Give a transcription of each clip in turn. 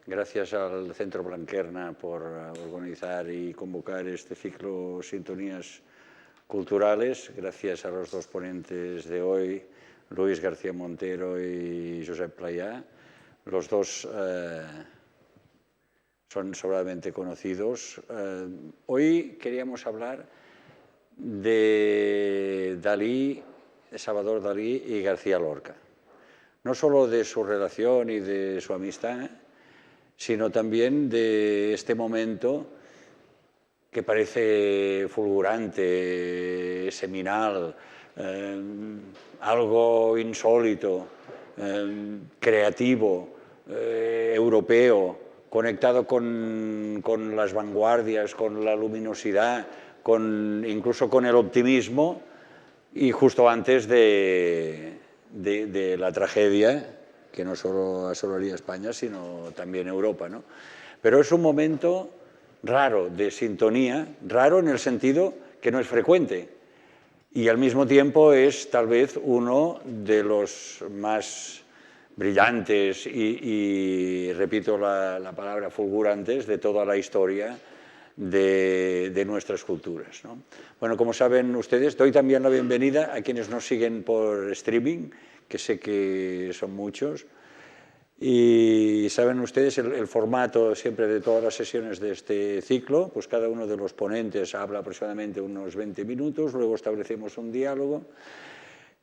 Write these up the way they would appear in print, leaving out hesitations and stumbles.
Gracias al Centro Blanquerna por organizar y convocar este ciclo Sintonías Culturales. Gracias a los dos ponentes de hoy, Luis García Montero y Josep Playà. Los dos son sobradamente conocidos. Hoy queríamos hablar de Dalí, Salvador Dalí y García Lorca. No solo de su relación y de su amistad, sino también de este momento que parece fulgurante, seminal, algo insólito, creativo, europeo, conectado con las vanguardias, con la luminosidad, incluso con el optimismo, y justo antes de la tragedia, que no solo asolaría España, sino también Europa, ¿no? Pero es un momento raro de sintonía, raro en el sentido que no es frecuente, y al mismo tiempo es tal vez uno de los más brillantes y repito la palabra fulgurantes de toda la historia de nuestras culturas, ¿no? Bueno, como saben ustedes, doy también la bienvenida a quienes nos siguen por streaming, que sé que son muchos, y saben ustedes el formato siempre de todas las sesiones de este ciclo, pues cada uno de los ponentes habla aproximadamente unos 20 minutos, luego establecemos un diálogo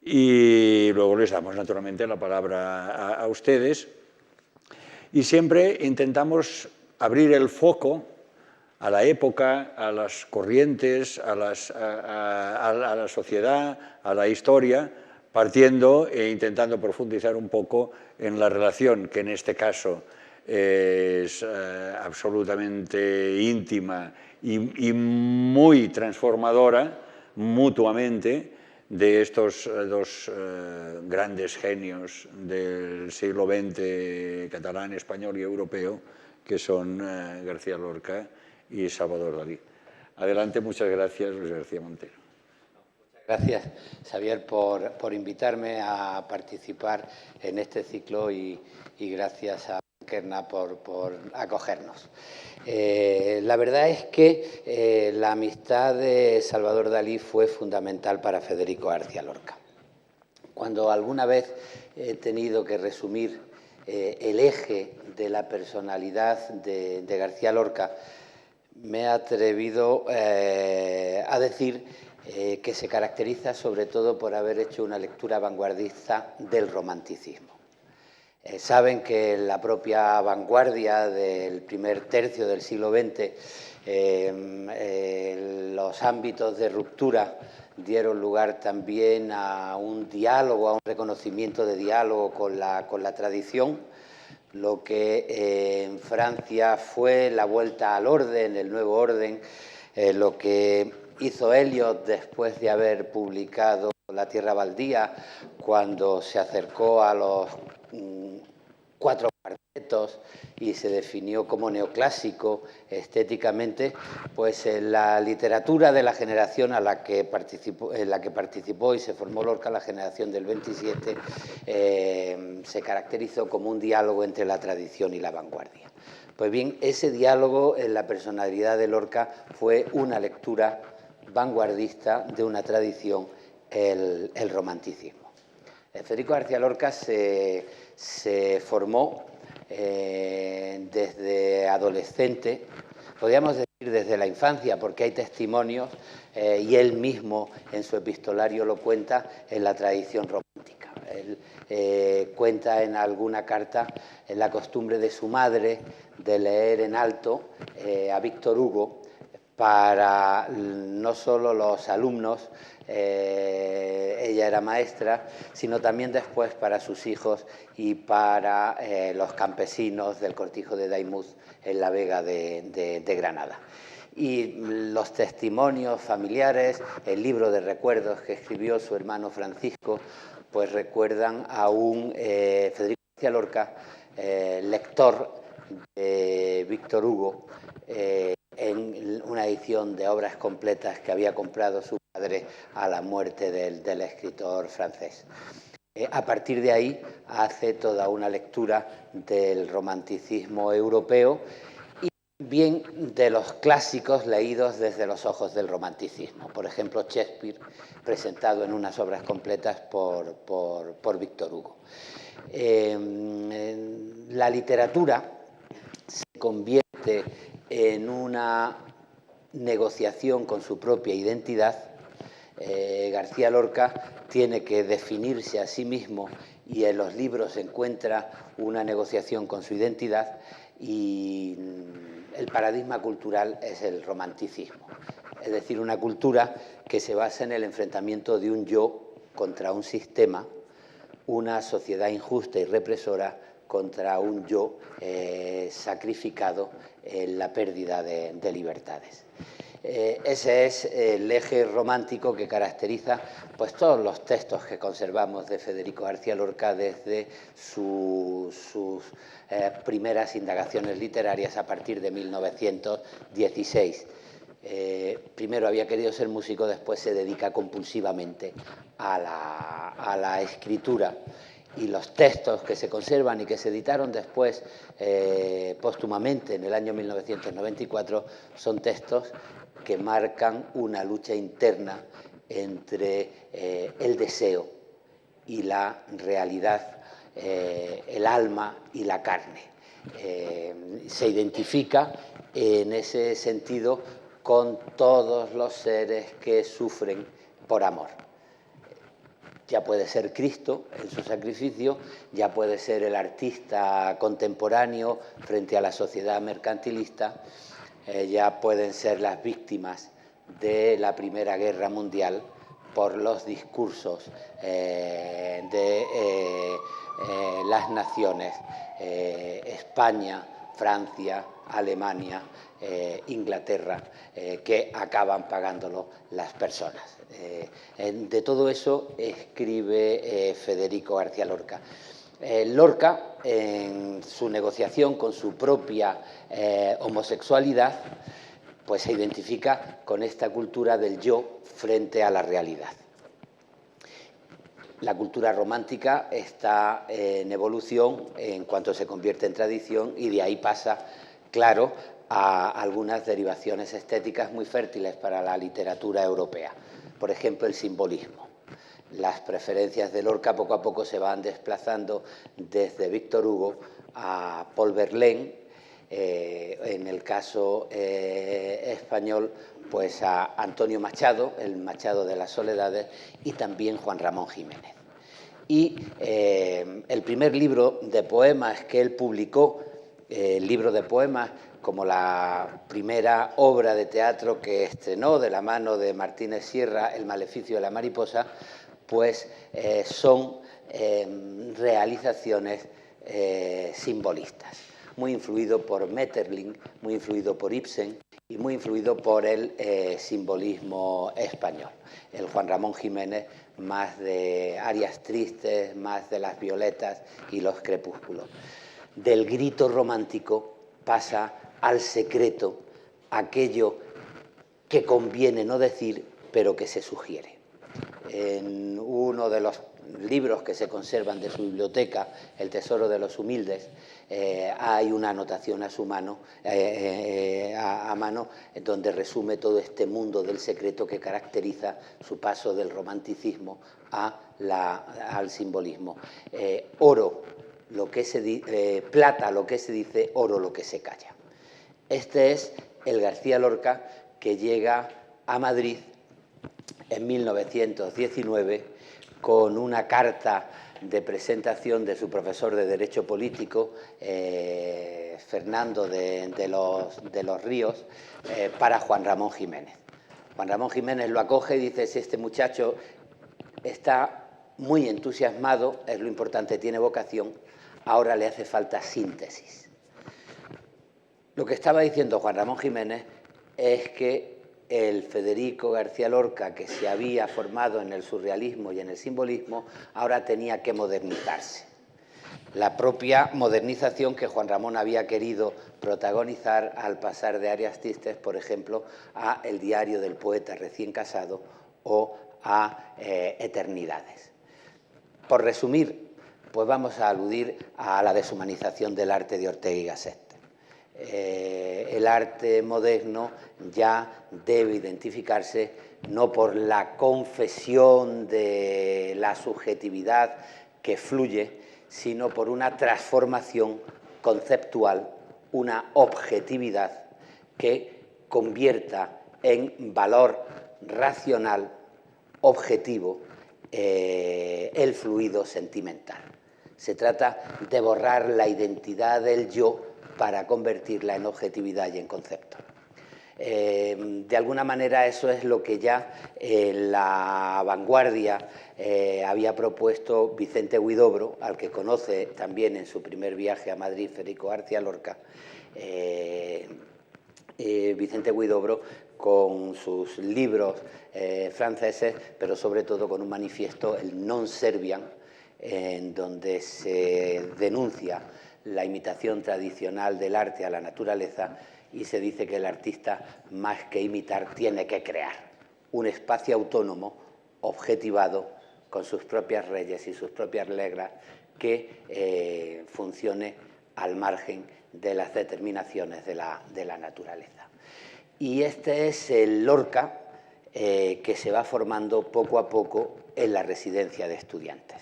y luego les damos naturalmente la palabra a ustedes, y siempre intentamos abrir el foco a la época, a las corrientes, a la sociedad, a la historia, partiendo e intentando profundizar un poco en la relación, que en este caso es absolutamente íntima y muy transformadora mutuamente, de estos dos grandes genios del siglo XX, catalán, español y europeo, que son García Lorca y Salvador Dalí. Adelante, muchas gracias, Luis García Montero. Gracias, Xavier, por invitarme a participar en este ciclo y gracias a Blanquerna por acogernos. La verdad es que la amistad de Salvador Dalí fue fundamental para Federico García Lorca. Cuando alguna vez he tenido que resumir el eje de la personalidad de García Lorca, me he atrevido a decir que se caracteriza sobre todo por haber hecho una lectura vanguardista del romanticismo. Saben que la propia vanguardia del primer tercio del siglo XX, los ámbitos de ruptura dieron lugar también a un diálogo, a un reconocimiento de diálogo con la tradición, lo que en Francia fue la vuelta al orden, el nuevo orden, lo que hizo Eliot después de haber publicado La tierra baldía, cuando se acercó a los cuatro cuartetos y se definió como neoclásico estéticamente, pues en la literatura de la generación en la que participó y se formó Lorca, la generación del 27, se caracterizó como un diálogo entre la tradición y la vanguardia. Pues bien, ese diálogo en la personalidad de Lorca fue una lectura vanguardista de una tradición, el romanticismo. Federico García Lorca se formó desde adolescente, podríamos decir desde la infancia, porque hay testimonios, y él mismo en su epistolario lo cuenta, en la tradición romántica. Él cuenta en alguna carta en la costumbre de su madre de leer en alto a Víctor Hugo, para no solo los alumnos, ella era maestra, sino también después para sus hijos y para los campesinos del cortijo de Daimús en la Vega de Granada. Y los testimonios familiares, el libro de recuerdos que escribió su hermano Francisco, pues recuerdan a un Federico García Lorca, lector de Víctor Hugo, en una edición de obras completas que había comprado su padre a la muerte del escritor francés. A partir de ahí hace toda una lectura del romanticismo europeo y bien de los clásicos leídos desde los ojos del romanticismo. Por ejemplo, Shakespeare, presentado en unas obras completas por Víctor Hugo. La literatura se convierte en una negociación con su propia identidad. García Lorca tiene que definirse a sí mismo y en los libros encuentra una negociación con su identidad, y el paradigma cultural es el romanticismo, es decir, una cultura que se basa en el enfrentamiento de un yo contra un sistema, una sociedad injusta y represora contra un yo sacrificado en la pérdida de libertades. Ese es el eje romántico que caracteriza pues, todos los textos que conservamos de Federico García Lorca desde sus primeras indagaciones literarias a partir de 1916. Primero había querido ser músico, después se dedica compulsivamente a la escritura. Y los textos que se conservan y que se editaron después póstumamente en el año 1994 son textos que marcan una lucha interna entre el deseo y la realidad, el alma y la carne. Se identifica en ese sentido con todos los seres que sufren por amor. Ya puede ser Cristo en su sacrificio, ya puede ser el artista contemporáneo frente a la sociedad mercantilista, ya pueden ser las víctimas de la Primera Guerra Mundial por los discursos de las naciones España, Francia, Alemania, Inglaterra, que acaban pagándolo las personas. De todo eso escribe Federico García Lorca. Lorca, en su negociación con su propia homosexualidad, pues se identifica con esta cultura del yo frente a la realidad. La cultura romántica está en evolución en cuanto se convierte en tradición, y de ahí pasa, claro, a algunas derivaciones estéticas muy fértiles para la literatura europea. Por ejemplo, el simbolismo. Las preferencias de Lorca poco a poco se van desplazando desde Víctor Hugo a Paul Verlaine, en el caso español, pues a Antonio Machado, el Machado de las Soledades, y también Juan Ramón Jiménez. Y el primer libro de poemas que él publicó, el libro de poemas como la primera obra de teatro que estrenó de la mano de Martínez Sierra, El maleficio de la mariposa, pues son realizaciones simbolistas, muy influido por Maeterlinck, muy influido por Ibsen y muy influido por el simbolismo español. El Juan Ramón Jiménez, más de arias tristes, más de las violetas y los crepúsculos. Del grito romántico pasa al secreto, aquello que conviene no decir, pero que se sugiere. En uno de los libros que se conservan de su biblioteca, El tesoro de los humildes, hay una anotación a mano donde resume todo este mundo del secreto que caracteriza su paso del romanticismo al simbolismo. Oro, lo que plata, lo que se dice; oro, lo que se calla. Este es el García Lorca que llega a Madrid en 1919 con una carta de presentación de su profesor de Derecho Político, Fernando de los Ríos, para Juan Ramón Jiménez. Juan Ramón Jiménez lo acoge y dice: si este muchacho está muy entusiasmado, es lo importante, tiene vocación, ahora le hace falta síntesis. Lo que estaba diciendo Juan Ramón Jiménez es que el Federico García Lorca, que se había formado en el surrealismo y en el simbolismo, ahora tenía que modernizarse. La propia modernización que Juan Ramón había querido protagonizar al pasar de Arias tristes, por ejemplo, a El diario del poeta recién casado o a Eternidades. Por resumir, pues vamos a aludir a la deshumanización del arte de Ortega y Gasset. El arte moderno ya debe identificarse no por la confesión de la subjetividad que fluye, sino por una transformación conceptual, una objetividad que convierta en valor racional, objetivo, el fluido sentimental. Se trata de borrar la identidad del yo para convertirla en objetividad y en concepto. De alguna manera eso es lo que ya en la vanguardia había propuesto Vicente Huidobro, al que conoce también en su primer viaje a Madrid Federico García Lorca. Vicente Huidobro con sus libros franceses, pero sobre todo con un manifiesto, el Non Serviam, en donde se denuncia la imitación tradicional del arte a la naturaleza y se dice que el artista, más que imitar, tiene que crear un espacio autónomo, objetivado, con sus propias leyes y sus propias reglas, que funcione al margen de las determinaciones de la naturaleza. Y este es el Lorca que se va formando poco a poco en la residencia de estudiantes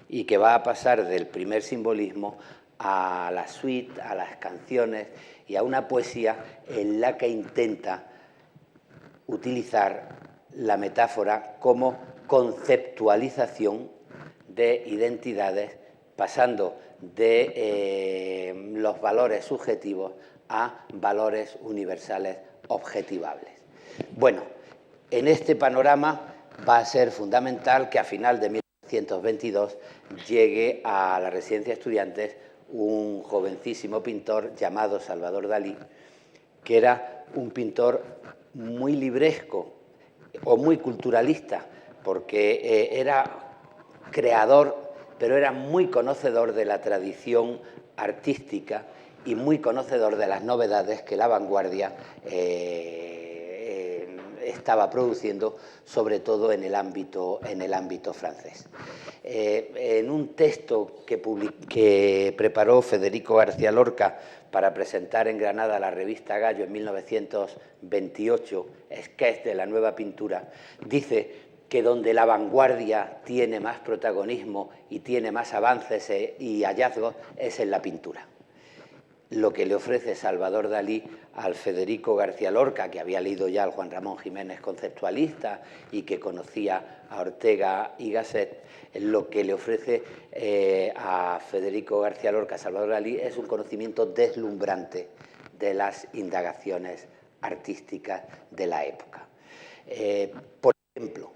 y que va a pasar del primer simbolismo a la suite, a las canciones y a una poesía en la que intenta utilizar la metáfora como conceptualización de identidades, pasando de los valores subjetivos a valores universales objetivables. Bueno, en este panorama va a ser fundamental que a final de 1922 llegue a la residencia de estudiantes un jovencísimo pintor llamado Salvador Dalí, que era un pintor muy libresco o muy culturalista, porque era creador, pero era muy conocedor de la tradición artística y muy conocedor de las novedades que la vanguardia estaba produciendo, sobre todo en el ámbito francés. En un texto que preparó Federico García Lorca para presentar en Granada la revista Gallo en 1928, Sketch de la nueva pintura, dice que donde la vanguardia tiene más protagonismo y tiene más avances y hallazgos es en la pintura. Lo que le ofrece Salvador Dalí al Federico García Lorca, que había leído ya al Juan Ramón Jiménez conceptualista y que conocía a Ortega y Gasset, lo que le ofrece a Federico García Lorca, a Salvador Dalí, es un conocimiento deslumbrante de las indagaciones artísticas de la época. Por ejemplo,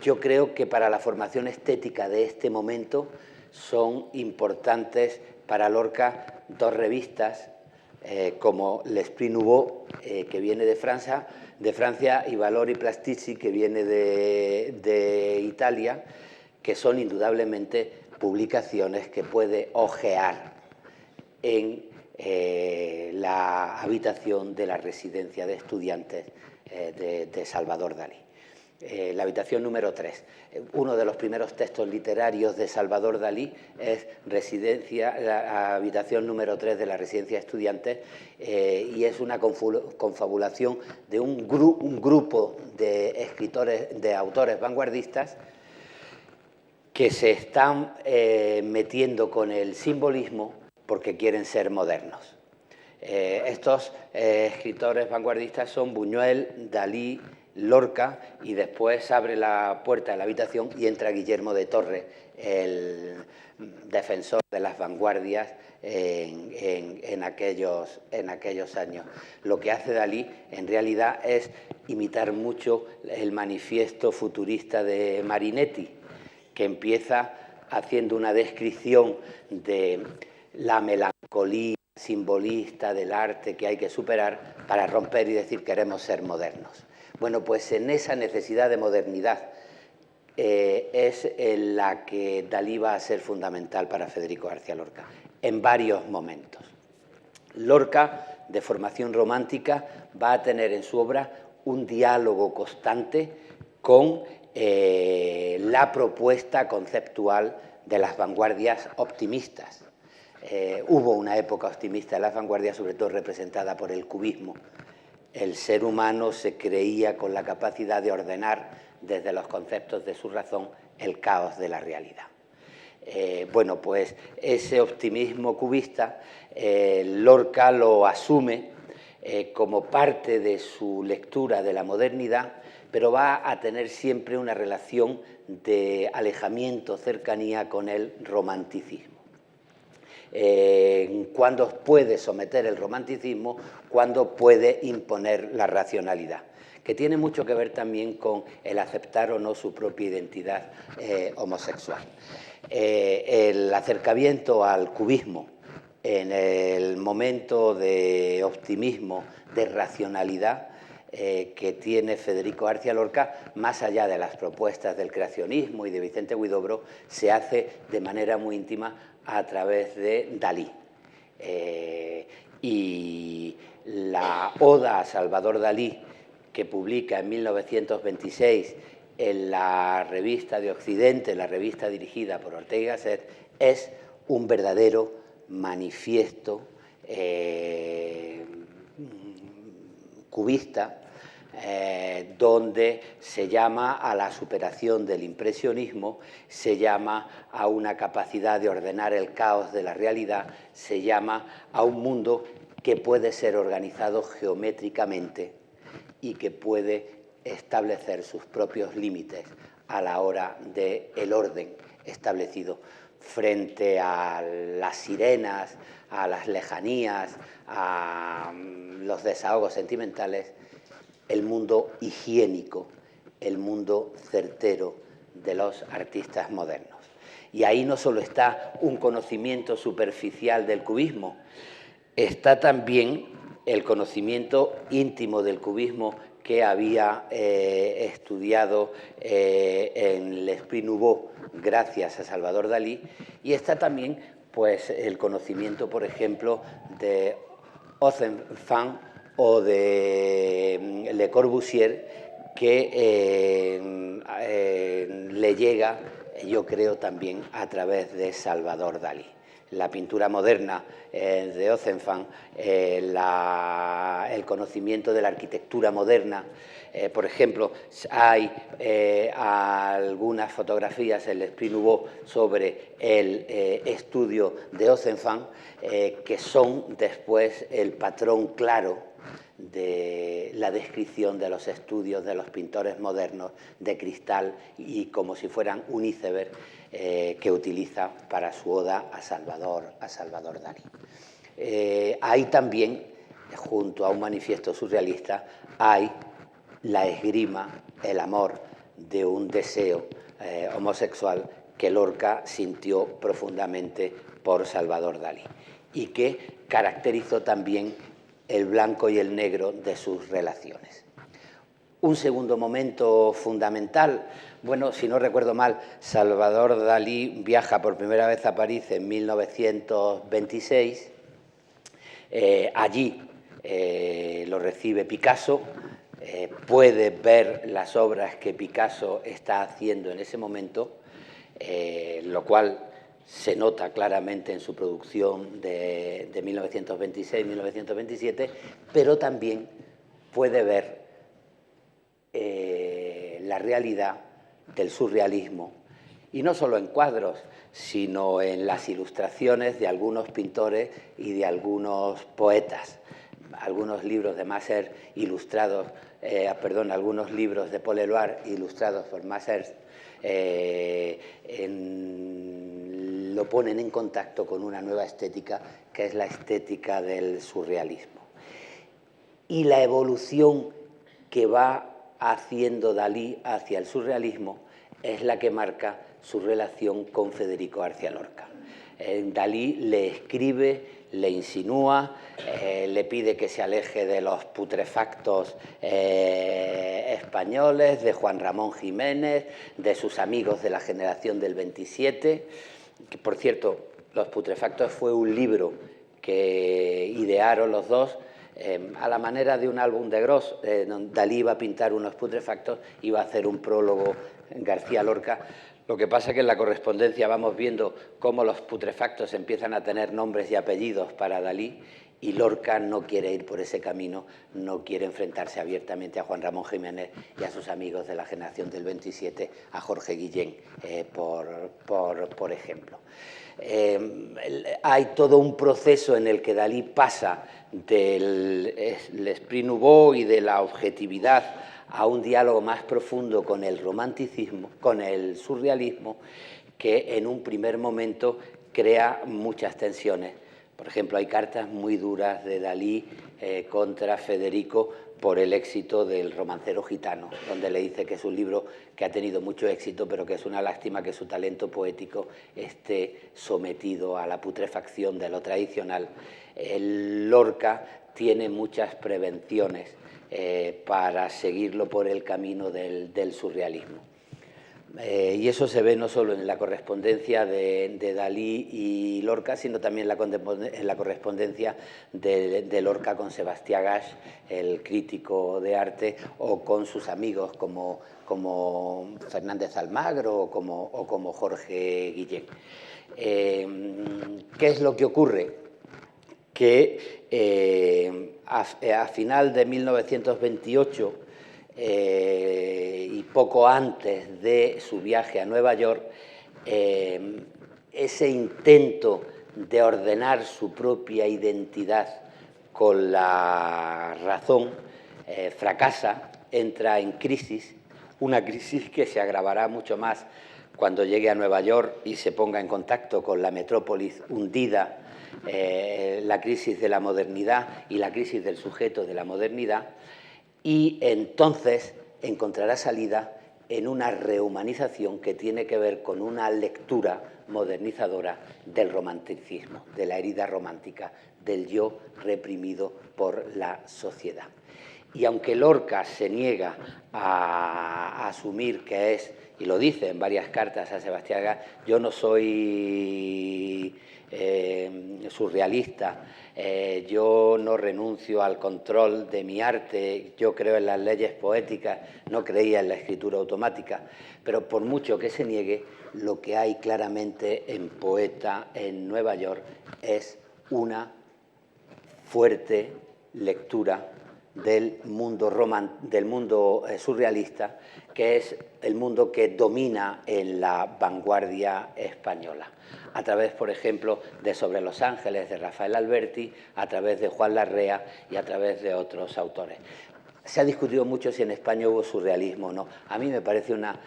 yo creo que para la formación estética de este momento son importantes para Lorca dos revistas como L'Esprit Nouveau, que viene de Francia, y Valori Plastici, que viene de Italia, que son indudablemente publicaciones que puede hojear en la habitación de la residencia de estudiantes de Salvador Dalí. La habitación número 3. Uno de los primeros textos literarios de Salvador Dalí es la habitación número 3 de la residencia de estudiantes y es una confabulación de un grupo de escritores, de autores vanguardistas que se están metiendo con el simbolismo porque quieren ser modernos. Estos escritores vanguardistas son Buñuel, Dalí, Lorca, y después abre la puerta de la habitación y entra Guillermo de Torres, el defensor de las vanguardias en aquellos años. Lo que hace Dalí en realidad es imitar mucho el manifiesto futurista de Marinetti, que empieza haciendo una descripción de la melancolía simbolista del arte que hay que superar para romper y decir queremos ser modernos. Bueno, pues en esa necesidad de modernidad es en la que Dalí va a ser fundamental para Federico García Lorca, en varios momentos. Lorca, de formación romántica, va a tener en su obra un diálogo constante con la propuesta conceptual de las vanguardias optimistas. Hubo una época optimista de las vanguardias, sobre todo representada por el cubismo. El ser humano se creía con la capacidad de ordenar desde los conceptos de su razón el caos de la realidad. Bueno, pues ese optimismo cubista Lorca lo asume como parte de su lectura de la modernidad, pero va a tener siempre una relación de alejamiento, cercanía con el romanticismo. Cuando puede someter el romanticismo, cuando puede imponer la racionalidad, que tiene mucho que ver también con el aceptar o no su propia identidad homosexual. El acercamiento al cubismo en el momento de optimismo, de racionalidad, que tiene Federico García Lorca, más allá de las propuestas del creacionismo y de Vicente Huidobro, se hace de manera muy íntima a través de Dalí. Y la Oda a Salvador Dalí, que publica en 1926 en la revista de Occidente, la revista dirigida por Ortega y Gasset, es un verdadero manifiesto cubista, donde se llama a la superación del impresionismo, se llama a una capacidad de ordenar el caos de la realidad, se llama a un mundo que puede ser organizado geométricamente y que puede establecer sus propios límites a la hora del orden establecido frente a las sirenas, a las lejanías, a los desahogos sentimentales. El mundo higiénico, el mundo certero de los artistas modernos. Y ahí no solo está un conocimiento superficial del cubismo, está también el conocimiento íntimo del cubismo que había estudiado en l'Esprit Nouveau gracias a Salvador Dalí, y está también pues, el conocimiento, por ejemplo, de Ozenfant o de Le Corbusier, que le llega, yo creo, también a través de Salvador Dalí. La pintura moderna de Ozenfant, el conocimiento de la arquitectura moderna. Por ejemplo, hay algunas fotografías en l'Esprit Nouveau sobre el estudio de Ozenfant que son después el patrón claro de la descripción de los estudios de los pintores modernos de Cristal y como si fueran un iceberg que utiliza para su oda a Salvador Dalí. Ahí también, junto a un manifiesto surrealista, hay la esgrima, el amor de un deseo homosexual que Lorca sintió profundamente por Salvador Dalí y que caracterizó también el blanco y el negro de sus relaciones. Un segundo momento fundamental, bueno, si no recuerdo mal, Salvador Dalí viaja por primera vez a París en 1926, allí lo recibe Picasso, puede ver las obras que Picasso está haciendo en ese momento, lo cual se nota claramente en su producción de 1926-1927, pero también puede ver la realidad del surrealismo, y no solo en cuadros, sino en las ilustraciones de algunos pintores y de algunos poetas. Algunos libros de Masser ilustrados, algunos libros de Paul Éluard ilustrados por Masser lo ponen en contacto con una nueva estética, que es la estética del surrealismo. Y la evolución que va haciendo Dalí hacia el surrealismo es la que marca su relación con Federico García Lorca. Dalí le escribe, le insinúa, le pide que se aleje de los putrefactos españoles, de Juan Ramón Jiménez, de sus amigos de la generación del 27, que por cierto, Los putrefactos fue un libro que idearon los dos a la manera de un álbum de Gros. Dalí iba a pintar unos putrefactos, iba a hacer un prólogo García Lorca. Lo que pasa es que en la correspondencia vamos viendo cómo los putrefactos empiezan a tener nombres y apellidos para Dalí, y Lorca no quiere ir por ese camino, no quiere enfrentarse abiertamente a Juan Ramón Jiménez y a sus amigos de la generación del 27, a Jorge Guillén, por ejemplo. Hay todo un proceso en el que Dalí pasa del l'esprit nouveau y de la objetividad a un diálogo más profundo con el romanticismo, con el surrealismo, que en un primer momento crea muchas tensiones. Por ejemplo, hay cartas muy duras de Dalí contra Federico por el éxito del Romancero Gitano, donde le dice que es un libro que ha tenido mucho éxito, pero que es una lástima que su talento poético esté sometido a la putrefacción de lo tradicional. El Lorca tiene muchas prevenciones para seguirlo por el camino del surrealismo. Y eso se ve no solo en la correspondencia de Dalí y Lorca, sino también en la correspondencia de Lorca con Sebastián Gasch, el crítico de arte, o con sus amigos como Fernández Almagro o como Jorge Guillén. ¿Qué es lo que ocurre? Que a final de 1928, y poco antes de su viaje a Nueva York, ese intento de ordenar su propia identidad con la razón fracasa, entra en crisis, una crisis que se agravará mucho más cuando llegue a Nueva York y se ponga en contacto con la metrópolis hundida, la crisis de la modernidad y la crisis del sujeto de la modernidad. Y entonces encontrará salida en una rehumanización que tiene que ver con una lectura modernizadora del romanticismo, de la herida romántica, del yo reprimido por la sociedad. Y aunque Lorca se niega a asumir que es, y lo dice en varias cartas a Sebastián Gasch, yo no soy surrealista, yo no renuncio al control de mi arte, yo creo en las leyes poéticas, no creía en la escritura automática, pero por mucho que se niegue, lo que hay claramente en Poeta en Nueva York es una fuerte lectura del mundo surrealista, que es el mundo que domina en la vanguardia española, a través, por ejemplo, de Sobre los Ángeles, de Rafael Alberti, a través de Juan Larrea y a través de otros autores. Se ha discutido mucho si en España hubo surrealismo o no. A mí me parece una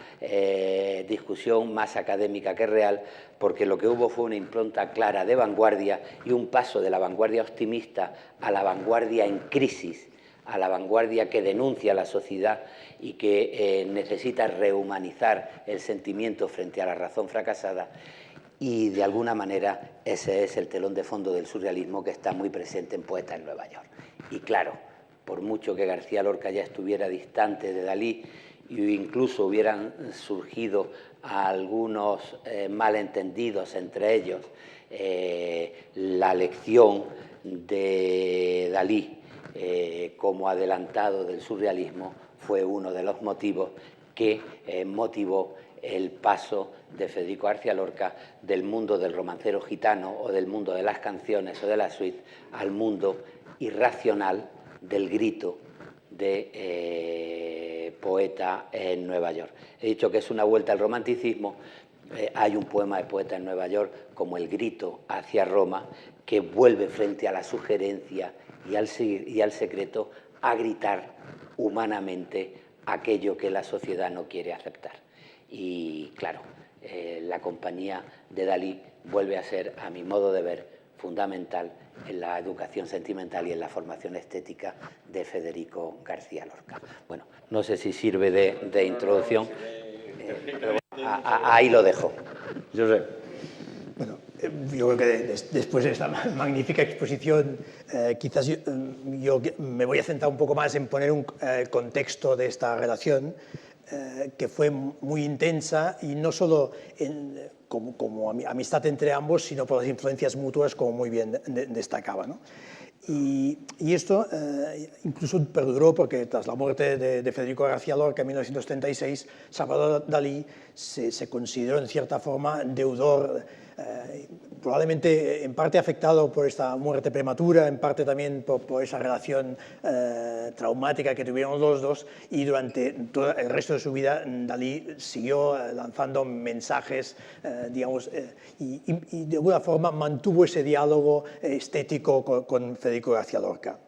discusión más académica que real, porque lo que hubo fue una impronta clara de vanguardia y un paso de la vanguardia optimista a la vanguardia en crisis, a la vanguardia que denuncia a la sociedad y que necesita rehumanizar el sentimiento frente a la razón fracasada. Y de alguna manera ese es el telón de fondo del surrealismo que está muy presente en Poeta en Nueva York. Y claro, por mucho que García Lorca ya estuviera distante de Dalí e incluso hubieran surgido algunos malentendidos entre ellos, la lección de Dalí como adelantado del surrealismo fue uno de los motivos que motivó el paso de Federico García Lorca del mundo del romancero gitano o del mundo de las canciones o de la suite al mundo irracional del grito de Poeta en Nueva York. He dicho que es una vuelta al romanticismo. Hay un poema de Poeta en Nueva York como El grito hacia Roma, que vuelve frente a la sugerencia y al secreto a gritar humanamente aquello que la sociedad no quiere aceptar. Y claro, la compañía de Dalí vuelve a ser, a mi modo de ver, fundamental en la educación sentimental y en la formación estética de Federico García Lorca. Bueno, no sé si sirve de introducción, pero ahí lo dejo. Josep. Bueno, yo creo que después de esta magnífica exposición, quizás yo me voy a centrar un poco más en poner un contexto de esta relación, que fue muy intensa y no solo como amistad entre ambos, sino por las influencias mutuas, como muy bien destacaba, ¿no? Y esto incluso perduró porque tras la muerte de Federico García Lorca en 1936, Salvador Dalí se consideró en cierta forma deudor, probablemente en parte afectado por esta muerte prematura, en parte también por esa relación traumática que tuvieron los dos, y durante todo el resto de su vida Dalí siguió lanzando mensajes, digamos, y de alguna forma mantuvo ese diálogo estético con Federico García Lorca.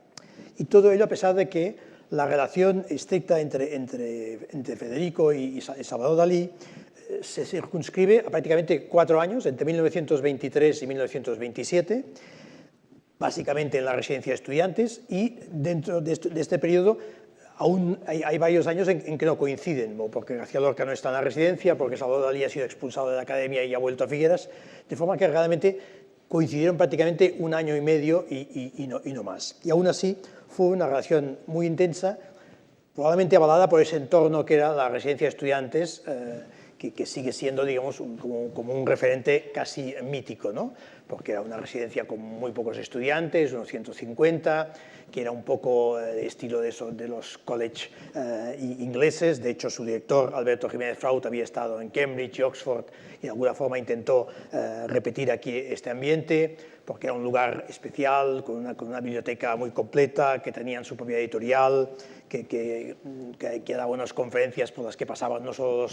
Y todo ello a pesar de que la relación estricta entre Federico y Salvador Dalí se circunscribe a prácticamente 4 años, entre 1923 y 1927, básicamente en la residencia de estudiantes, y dentro de este periodo aún hay varios años en que no coinciden, porque García Lorca no está en la residencia, porque Salvador Dalí ha sido expulsado de la academia y ha vuelto a Figueras, de forma que realmente coincidieron prácticamente 1 año y medio y no más. Y aún así fue una relación muy intensa, probablemente avalada por ese entorno que era la residencia de estudiantes, que sigue siendo, digamos, como un referente casi mítico, ¿no? Porque era una residencia con muy pocos estudiantes, unos 150, que era un poco estilo de los college ingleses. De hecho, su director, Alberto Jiménez Fraut, había estado en Cambridge y Oxford y de alguna forma intentó repetir aquí este ambiente, porque era un lugar especial, con una biblioteca muy completa, que tenían su propia editorial, que daba unas conferencias por las que pasaban no solo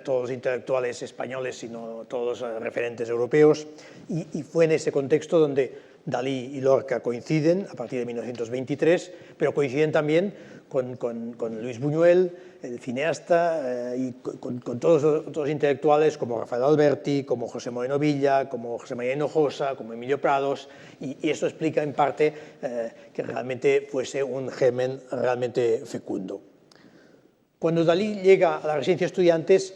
todos los intelectuales españoles, sino todos los referentes europeos. Y fue en ese contexto donde Dalí y Lorca coinciden a partir de 1923, pero coinciden también con Luis Buñuel, el cineasta, y con todos los otros intelectuales como Rafael Alberti, como José Moreno Villa, como José María Hinojosa, como Emilio Prados, y eso explica en parte que realmente fuese un germen realmente fecundo. Cuando Dalí llega a la residencia de estudiantes,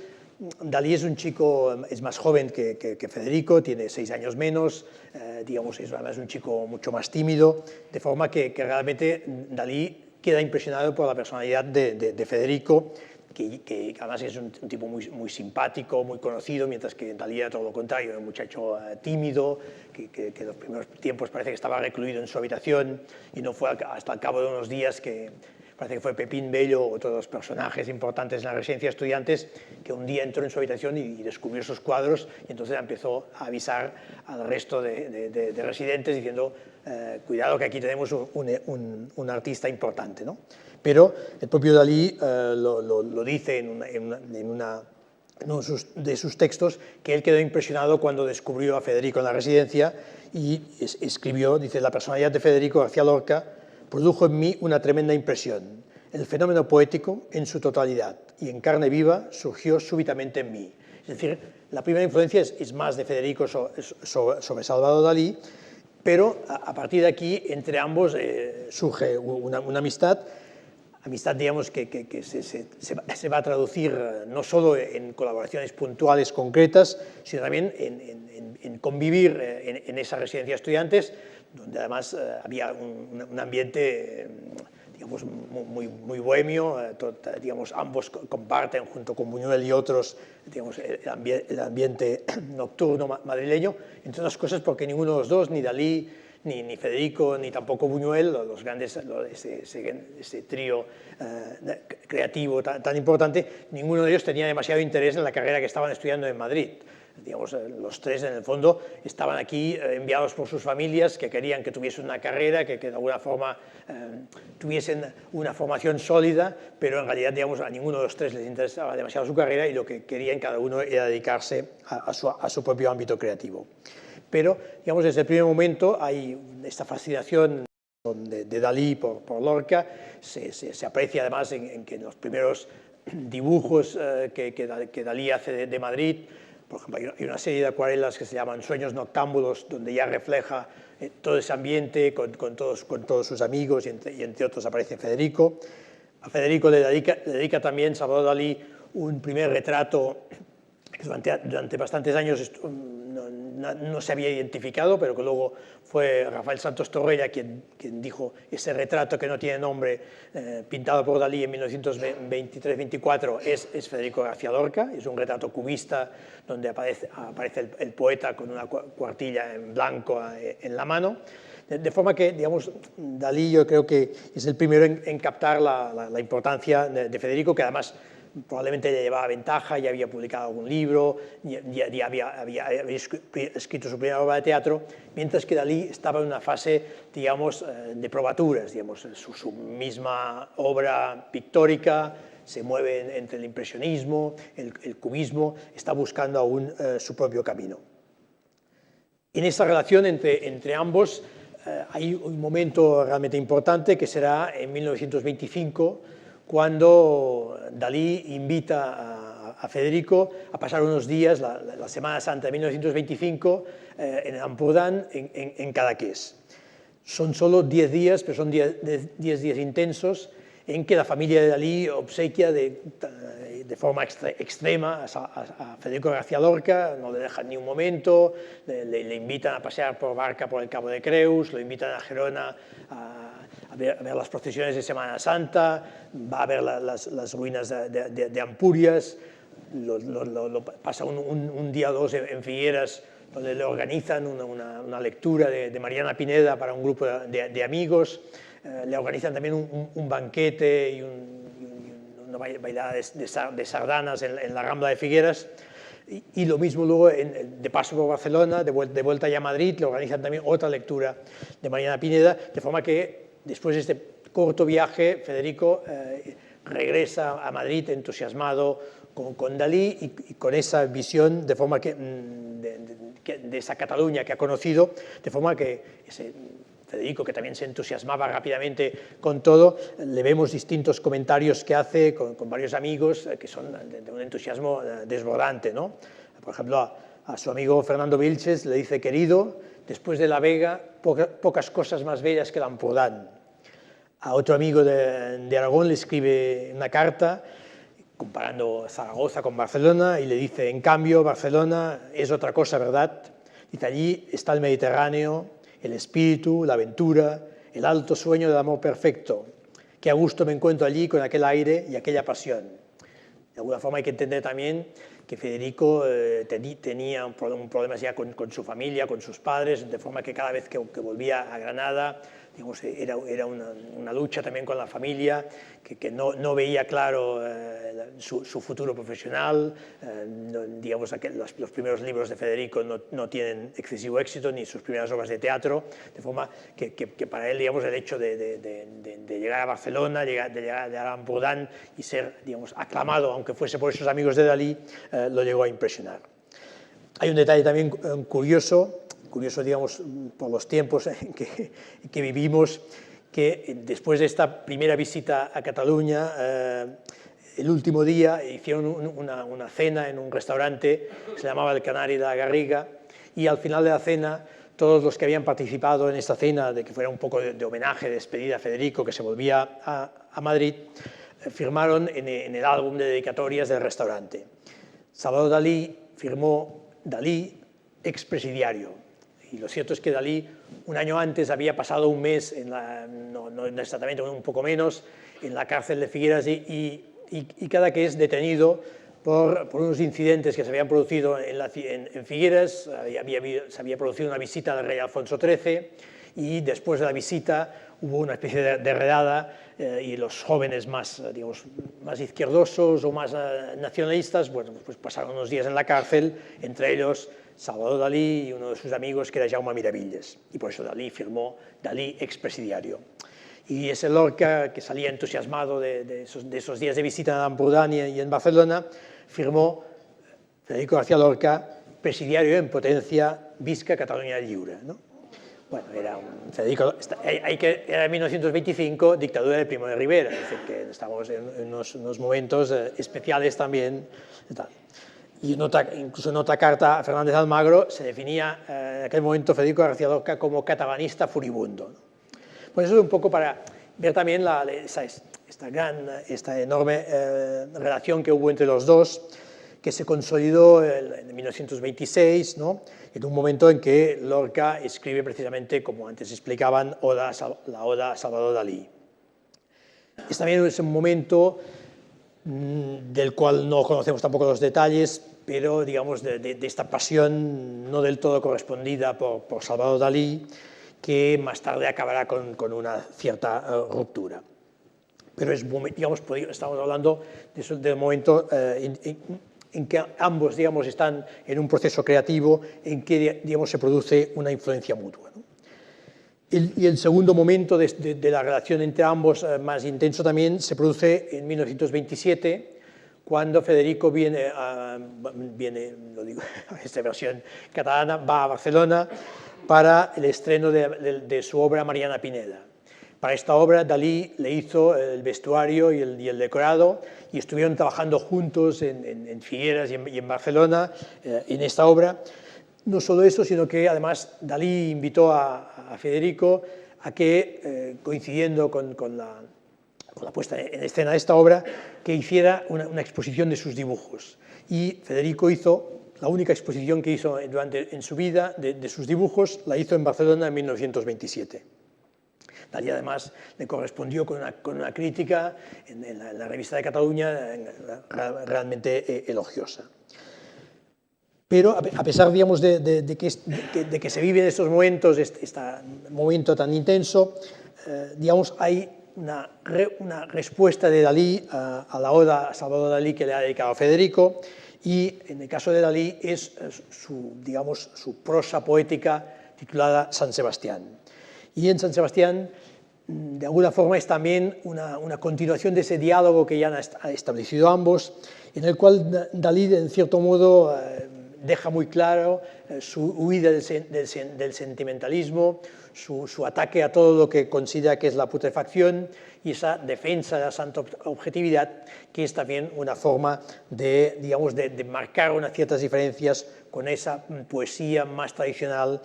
Dalí es un chico, es más joven que Federico, tiene 6 años menos, digamos, es además un chico mucho más tímido, de forma que realmente Dalí queda impresionado por la personalidad de Federico, que además es un tipo muy simpático, muy conocido, mientras que Dalí era todo lo contrario, era un muchacho tímido, que en los primeros tiempos parece que estaba recluido en su habitación, y no fue hasta el cabo de unos días que parece que fue Pepín Bello, otro de los personajes importantes en la residencia de estudiantes, que un día entró en su habitación y descubrió esos cuadros, y entonces empezó a avisar al resto de residentes diciendo cuidado que aquí tenemos un artista importante, ¿no? Pero el propio Dalí lo dice en uno de sus textos, que él quedó impresionado cuando descubrió a Federico en la residencia y escribió, dice, la personalidad de Federico García Lorca produjo en mí una tremenda impresión. El fenómeno poético en su totalidad y en carne viva surgió súbitamente en mí. Es decir, la primera influencia es más de Federico sobre Salvador Dalí, pero a partir de aquí entre ambos surge una amistad, digamos, que se va a traducir no solo en colaboraciones puntuales concretas, sino también en convivir en esa residencia de estudiantes, donde además había un ambiente, digamos, muy bohemio, digamos, ambos comparten, junto con Buñuel y otros, digamos, el ambiente nocturno madrileño, entre otras cosas porque ninguno de los dos, ni Dalí, ni Federico, ni tampoco Buñuel, los grandes, ese trío creativo tan importante, ninguno de ellos tenía demasiado interés en la carrera que estaban estudiando en Madrid. Digamos, los tres en el fondo estaban aquí enviados por sus familias que querían que tuviesen una carrera, que de alguna forma tuviesen una formación sólida, pero en realidad, digamos, a ninguno de los tres les interesaba demasiado su carrera y lo que querían cada uno era dedicarse a su propio ámbito creativo. Pero, digamos, desde el primer momento hay esta fascinación de Dalí por Lorca, se aprecia además en que en los primeros dibujos que Dalí hace de Madrid, por ejemplo, hay una serie de acuarelas que se llaman Sueños Noctámbulos, donde ya refleja todo ese ambiente con todos sus amigos y entre otros aparece Federico. A Federico le dedica también Salvador Dalí un primer retrato que durante bastantes años no se había identificado, pero que luego fue Rafael Santos Torrella quien dijo ese retrato que no tiene nombre, pintado por Dalí en 1923-24, es Federico García Lorca. Es un retrato cubista donde aparece el poeta con una cuartilla en blanco en la mano. De forma que, digamos, Dalí yo creo que es el primero en captar la importancia de Federico, que además probablemente le llevaba ventaja, ya había publicado algún libro, ya había escrito su primera obra de teatro, mientras que Dalí estaba en una fase, digamos, de probaturas, digamos, su misma obra pictórica se mueve entre el impresionismo, el cubismo, está buscando aún su propio camino. En esa relación entre ambos hay un momento realmente importante que será en 1925, cuando Dalí invita a Federico a pasar unos días, la Semana Santa de 1925, en Ampurdán, en Cadaqués. Son solo 10 días, pero son 10 días intensos en que la familia de Dalí obsequia de forma extrema a Federico García Lorca, no le dejan ni un momento, le invitan a pasear por barca por el Cabo de Creus, lo invitan a Gerona a ver las procesiones de Semana Santa, va a ver las ruinas de Ampurias, pasa un día o dos en Figueras, donde le organizan una lectura de Mariana Pineda para un grupo de amigos, le organizan también un banquete y una bailada de sardanas en la Rambla de Figueras, y lo mismo luego, de paso por Barcelona, de vuelta ya a Madrid, le organizan también otra lectura de Mariana Pineda, de forma que después de este corto viaje, Federico regresa a Madrid entusiasmado con Dalí y con esa visión, de forma que de esa Cataluña que ha conocido, de forma que Federico, que también se entusiasmaba rápidamente con todo, le vemos distintos comentarios que hace con varios amigos que son de un entusiasmo desbordante, ¿no? Por ejemplo, a su amigo Fernando Vilches le dice: querido, después de La Vega, pocas cosas más bellas que Lampurdán. A otro amigo de Aragón le escribe una carta comparando Zaragoza con Barcelona y le dice: en cambio, Barcelona es otra cosa, ¿verdad? Dice: allí está el Mediterráneo, el espíritu, la aventura, el alto sueño del amor perfecto. Qué a gusto me encuentro allí con aquel aire y aquella pasión. De alguna forma hay que entender también que Federico tenía un problema ya con su familia, con sus padres, de forma que cada vez que volvía a Granada, digamos, era una lucha también con la familia, que no veía claro su futuro profesional. Digamos, los primeros libros de Federico no tienen excesivo éxito, ni sus primeras obras de teatro, de forma que para él, digamos, el hecho de llegar a Barcelona, de llegar a Ampurdán y ser, digamos, aclamado, aunque fuese por esos amigos de Dalí, lo llegó a impresionar. Hay un detalle también curioso, digamos, por los tiempos en que vivimos, que después de esta primera visita a Cataluña, el último día hicieron una cena en un restaurante que se llamaba El Canari de la Garriga, y al final de la cena, todos los que habían participado en esta cena, de que fuera un poco de homenaje, de despedida a Federico, que se volvía a Madrid, firmaron en el álbum de dedicatorias del restaurante: Salvador Dalí firmó Dalí, expresidiario. Y lo cierto es que Dalí, un año antes, había pasado un mes, no exactamente, un poco menos, en la cárcel de Figueras, y Cadaqués, detenido por unos incidentes que se habían producido en Figueras. Se había producido una visita del rey Alfonso XIII, y después de la visita hubo una especie de redada, y los jóvenes más izquierdosos o más nacionalistas, bueno, pues pasaron unos días en la cárcel, entre ellos Salvador Dalí y uno de sus amigos, que era Jaume Miravilles, y por eso Dalí firmó Dalí, expresidiario. Y ese Lorca, que salía entusiasmado de esos días de visita en Ampurdán y en Barcelona, firmó Federico García Lorca, presidiario en potencia, visca Catalunya lliure, ¿no? Bueno, era era 1925, dictadura de Primo de Rivera, es decir, que estamos en unos momentos especiales también. Y incluso en otra carta a Fernández Almagro se definía en aquel momento Federico García Lorca como catalanista furibundo. Pues eso es un poco para ver también esta enorme relación que hubo entre los dos, que se consolidó en 1926, ¿no? En un momento en que Lorca escribe precisamente, como antes explicaban, la Oda a Salvador Dalí. Es también un momento del cual no conocemos tampoco los detalles, pero digamos de esta pasión no del todo correspondida por Salvador Dalí, que más tarde acabará con una cierta ruptura. Pero es, digamos, estamos hablando del momento en que ambos, digamos, están en un proceso creativo en que, digamos, se produce una influencia mutua, ¿no? Y el segundo momento de la relación entre ambos, más intenso también, se produce en 1927, cuando Federico viene, lo digo en esta versión catalana, va a Barcelona para el estreno de su obra Mariana Pineda. Para esta obra Dalí le hizo el vestuario y el decorado y estuvieron trabajando juntos en Figueras y en Barcelona en esta obra. No solo eso, sino que además Dalí invitó a Federico a que, coincidiendo con la puesta en escena de esta obra, que hiciera una exposición de sus dibujos. Y Federico hizo la única exposición que hizo en su vida de sus dibujos, la hizo en Barcelona en 1927. Dalí además le correspondió con una crítica en la revista de Cataluña realmente elogiosa. Pero a pesar, digamos, de que se vive en estos momentos, este momento tan intenso, digamos, hay una respuesta de Dalí a la Oda a Salvador Dalí que le ha dedicado a Federico, y en el caso de Dalí es digamos, su prosa poética titulada San Sebastián. Y en San Sebastián, de alguna forma, es también una continuación de ese diálogo que ya han establecido ambos, en el cual Dalí, en cierto modo, deja muy claro su huida del sentimentalismo, su ataque a todo lo que considera que es la putrefacción y esa defensa de la santa objetividad, que es también una forma de, digamos, de marcar unas ciertas diferencias con esa poesía más tradicional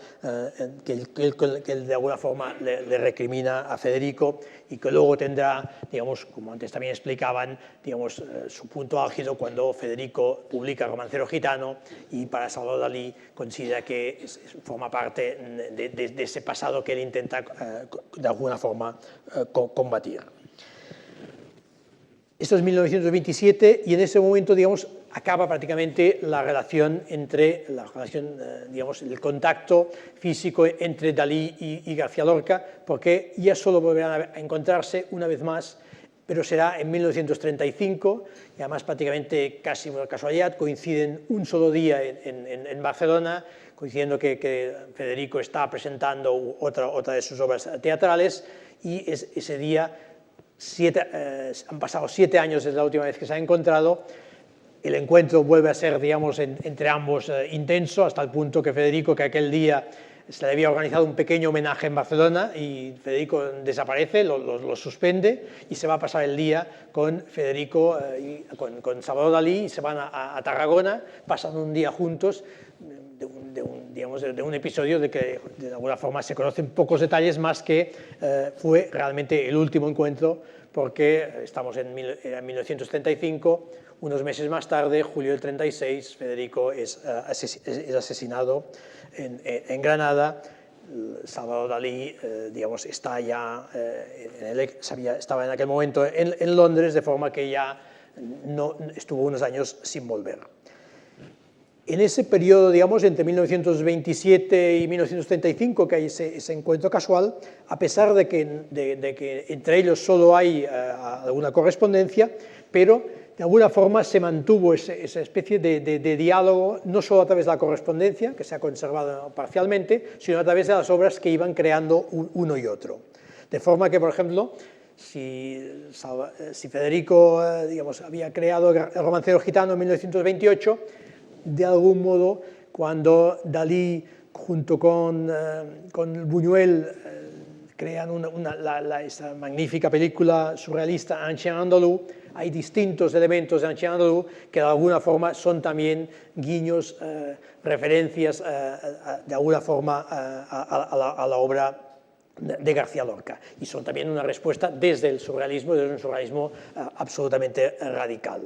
que él de alguna forma le recrimina a Federico, y que luego tendrá, digamos, como antes también explicaban, digamos, su punto álgido cuando Federico publica Romancero Gitano, y para Salvador Dalí considera que forma parte de ese pasado que él intenta de alguna forma combatir. Esto es 1927, y en ese momento, digamos, acaba prácticamente la relación digamos, el contacto físico entre Dalí y García Lorca, porque ya solo volverán a encontrarse una vez más, pero será en 1935, y además prácticamente casi por casualidad coinciden un solo día en Barcelona, coincidiendo que Federico está presentando otra de sus obras teatrales, y ese día han pasado 7 años desde la última vez que se han encontrado. El encuentro vuelve a ser, digamos, entre ambos intenso, hasta el punto que Federico, que aquel día se le había organizado un pequeño homenaje en Barcelona, y Federico desaparece, lo suspende, y se va a pasar el día con Federico con Salvador Dalí, y se van a Tarragona, pasan un día juntos, de un episodio de que de alguna forma se conocen pocos detalles, más que fue realmente el último encuentro, porque estamos en 1935, unos meses más tarde, julio del 36, Federico es asesinado en Granada. Salvador Dalí, digamos, estaba en aquel momento en Londres, de forma que ya no estuvo unos años sin volver. En ese periodo, digamos, entre 1927 y 1935, que hay ese encuentro casual, a pesar de que entre ellos solo hay alguna correspondencia, pero de alguna forma se mantuvo esa especie de diálogo, no solo a través de la correspondencia, que se ha conservado parcialmente, sino a través de las obras que iban creando uno y otro. De forma que, por ejemplo, si Federico, digamos, había creado el Romancero Gitano en 1928, de algún modo, cuando Dalí, junto con Buñuel, crean esta magnífica película surrealista Un Chien Andalou, hay distintos elementos de Un Chien Andalou que de alguna forma son también guiños, referencias de alguna forma a la obra de García Lorca, y son también una respuesta desde el surrealismo, desde un surrealismo absolutamente radical.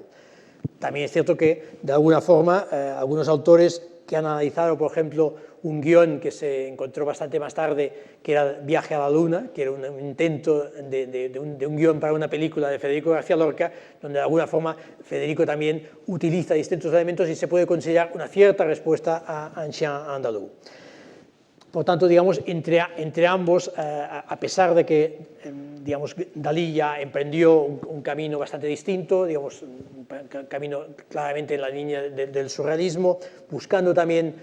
También es cierto que, de alguna forma, algunos autores que han analizado, por ejemplo, un guión que se encontró bastante más tarde, que era Viaje a la Luna, que era un intento de un guión para una película de Federico García Lorca, donde de alguna forma Federico también utiliza distintos elementos y se puede considerar una cierta respuesta a Un chien andaluz. Por tanto, digamos, entre ambos, a pesar de que, digamos, Dalí ya emprendió un camino bastante distinto, digamos, un camino claramente en la línea del surrealismo, buscando también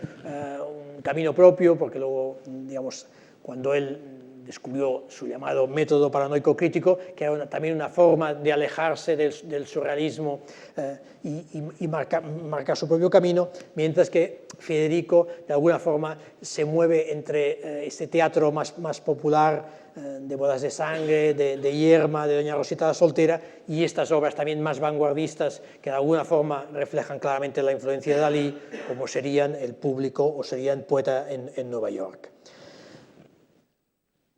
un camino propio, porque luego, digamos, cuando él descubrió su llamado método paranoico crítico, que era también una forma de alejarse del surrealismo y marcar su propio camino, mientras que Federico, de alguna forma, se mueve entre este teatro más popular, de Bodas de Sangre, de Yerma, de Doña Rosita la Soltera, y estas obras también más vanguardistas, que de alguna forma reflejan claramente la influencia de Dalí, como serían El Público o serían Poeta en Nueva York.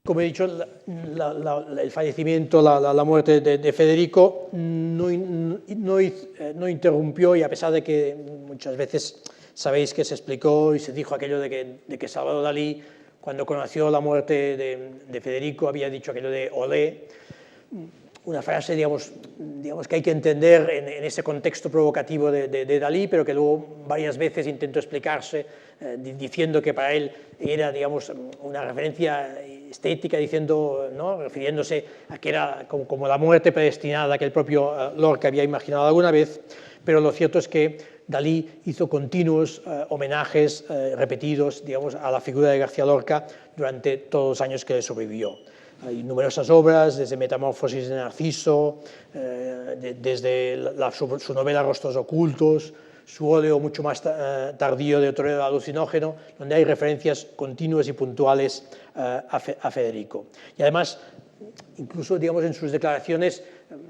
Como he dicho, el fallecimiento, la muerte de Federico no interrumpió, y a pesar de que muchas veces sabéis que se explicó y se dijo aquello de que Salvador Dalí, cuando conoció la muerte de Federico, había dicho aquello de olé, una frase, digamos, que hay que entender en ese contexto provocativo de Dalí, pero que luego varias veces intentó explicarse diciendo que para él era, digamos, una referencia estética, diciendo, ¿no?, refiriéndose a que era como la muerte predestinada que el propio Lorca había imaginado alguna vez, pero lo cierto es que Dalí hizo continuos homenajes repetidos, digamos, a la figura de García Lorca durante todos los años que le sobrevivió. Hay numerosas obras, desde Metamorfosis de Narciso, desde su novela Rostros Ocultos, su óleo mucho más tardío de Torero Alucinógeno, donde hay referencias continuas y puntuales a Federico. Y además, incluso, digamos, en sus declaraciones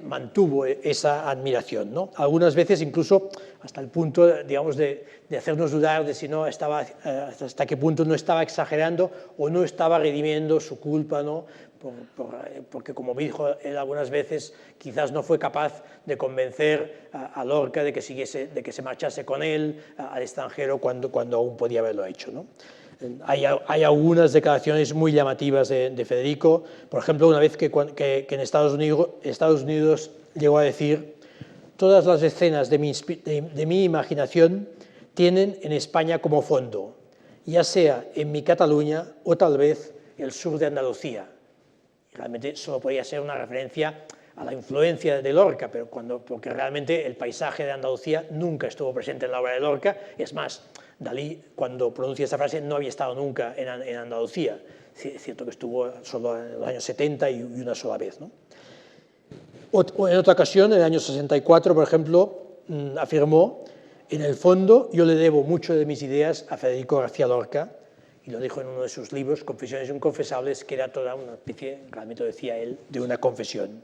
mantuvo esa admiración, ¿no? Algunas veces incluso hasta el punto, digamos, de hacernos dudar de si no estaba, hasta qué punto no estaba exagerando o no estaba redimiendo su culpa, ¿no? Porque, como me dijo él algunas veces, quizás no fue capaz de convencer a Lorca de que se marchase con él al extranjero cuando aún podía haberlo hecho, ¿no? Hay algunas declaraciones muy llamativas de Federico, por ejemplo, una vez que en Estados Unidos llegó a decir: todas las escenas de mi imaginación tienen en España como fondo, ya sea en mi Cataluña o tal vez el sur de Andalucía. Realmente solo podía ser una referencia a la influencia de Lorca, pero porque realmente el paisaje de Andalucía nunca estuvo presente en la obra de Lorca. Es más, Dalí, cuando pronuncia esta frase, no había estado nunca en Andalucía. Es cierto que estuvo solo en los años 70 y una sola vez, ¿no? En otra ocasión, en el año 64, por ejemplo, afirmó: en el fondo, yo le debo mucho de mis ideas a Federico García Lorca, y lo dijo en uno de sus libros, Confesiones Inconfesables, que era toda una especie, realmente lo decía él, de una confesión.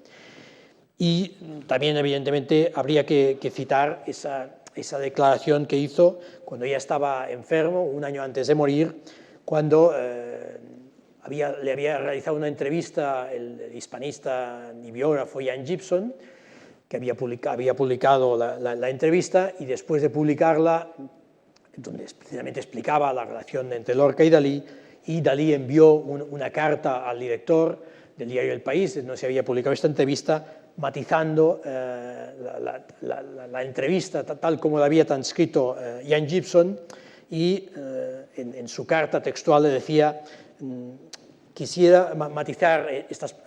Y también, evidentemente, habría que citar esa declaración que hizo cuando ya estaba enfermo, un año antes de morir, cuando le había realizado una entrevista el hispanista y biógrafo Ian Gibson, que había publicado la entrevista, y después de publicarla, donde precisamente explicaba la relación entre Lorca y Dalí envió una carta al director del diario El País, donde se había publicado esta entrevista, matizando la entrevista tal como la había transcrito Ian Gibson, y en su carta textual le decía: quisiera matizar